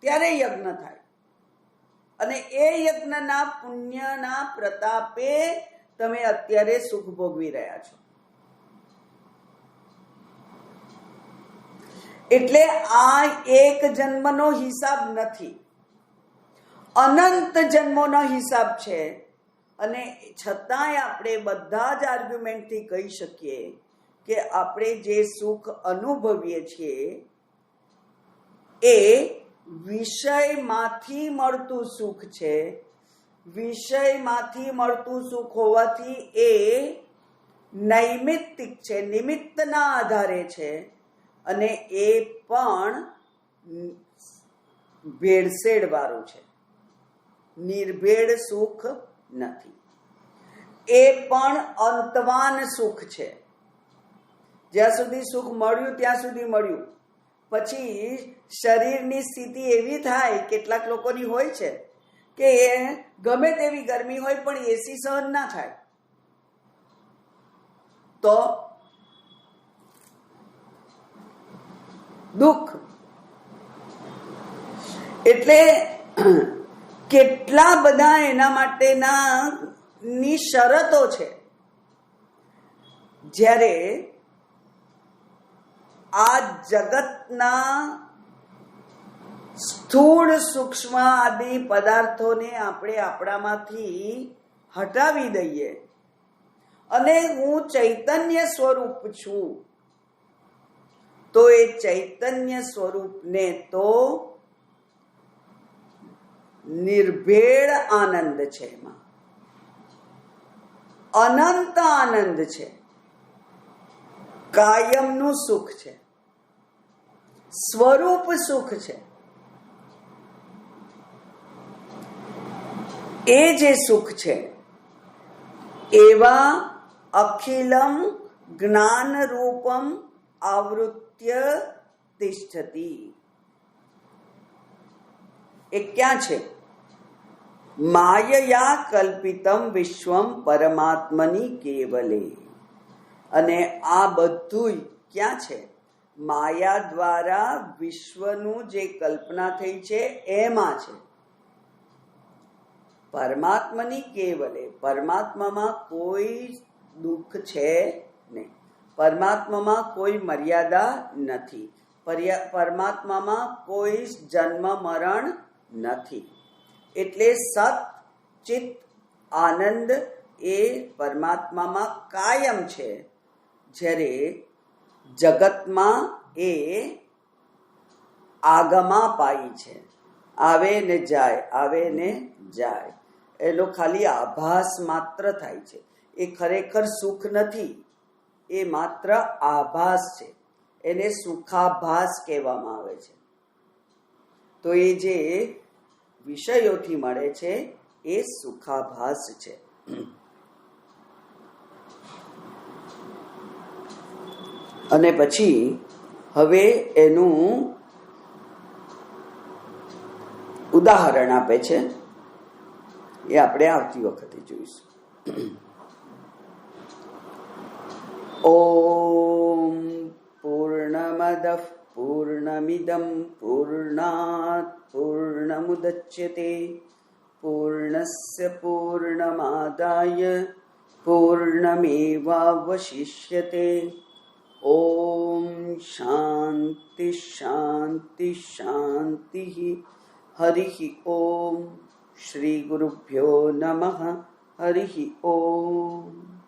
ત્યારે યજ્ઞ થાય. અને એ યજ્ઞના પુણ્યના પ્રતાપે તમે અત્યારે સુખ ભોગવી રહ્યા છો. એટલે આ એક જન્મનો હિસાબ નથી, અનંત જન્મોનો હિસાબ છે. અને છતાંય આપણે બધા જ આર્ગ્યુમેન્ટથી કહી શકીએ કે આપણે જે સુખ અનુભવીએ છીએ એ વિષયમાંથી મળતું સુખ છે. વિષયમાંથી મળતું સુખ હોવાથી એ નૈમિત્તિક છે, નિમિત્તના આધારે છે. અને એ પણ ભેળસેળ વાળું છે, નિર્ભેળ સુખ નથી. એ પણ અંતવાન સુખ છે. જ્યાં સુધી સુખ મળ્યું ત્યાં સુધી મળ્યું, પછી શરીરની સ્થિતિ એવી થાય, કેટલાક લોકોની હોય છે કે ગમે તેવી ગરમી હોય પણ એસી સહન ના થાય તો દુઃખ. એટલે કેટલા બધા એના માટેના ની શરતો છે. જ્યારે આ જગતના સ્થૂળ સૂક્ષ્મ આદિ પદાર્થોને આપણે આપણામાંથી હટાવી દઈએ અને હું ચૈતન્ય સ્વરૂપ છું, તો એ ચૈતન્ય સ્વરૂપને તો નિર્ભેળ આનંદ છે, એમાં અનંત આનંદ છે, કાયમનું સુખ છે, સ્વરૂપ સુખ છે. એ જે સુખ છે એવા અખિલમ જ્ઞાન રૂપમ આવૃત્ય તિષ્ઠતિ. એ ક્યાં છે? માયયા કલ્પિતમ વિશ્વમ પરમાત્મની કેવલે. અને આ બધું ક્યાં છે? માયા દ્વારા વિશ્વનું જે કલ્પના થઈ છે એમાં છે. પરમાત્માની કેવલે. પરમાત્મામાં કોઈ દુઃખ છે નહીં, પરમાત્મામાં કોઈ મર્યાદા નથી, પરમાત્મામાં કોઈ જન્મ મરણ નથી. એટલે સત ચિત આનંદ એ પરમાત્મામાં કાયમ છે. જ્યારે જગતમાં એ આગમાપાઈ છે, આવે ને જાય, આવે ને જાય. એનો ખાલી આભાસ માત્ર થાય છે. એ ખરેખર સુખ નથી, એ માત્ર આભાસ છે. એને સુખાભાસ કહેવામાં આવે છે. તો એ જે વિષયોથી મળે છે એ સુખાભાસ છે. અને પછી હવે એનું ઉદાહરણ આપે છે, એ આપણે આવતી વખતે જોઈશું. ઓમ પૂર્ણમદ પૂર્ણમિદમ પૂર્ણાત પૂર્ણમુદચ્યતે પૂર્ણસ્ય પૂર્ણમાદાય પૂર્ણમેવાવશિષ્યતે. ઓમ શાંતિ શાંતિ શાંતિ. હરિ ઓમ. શ્રી ગુરુભ્યો નમઃ. હરિ ઓમ.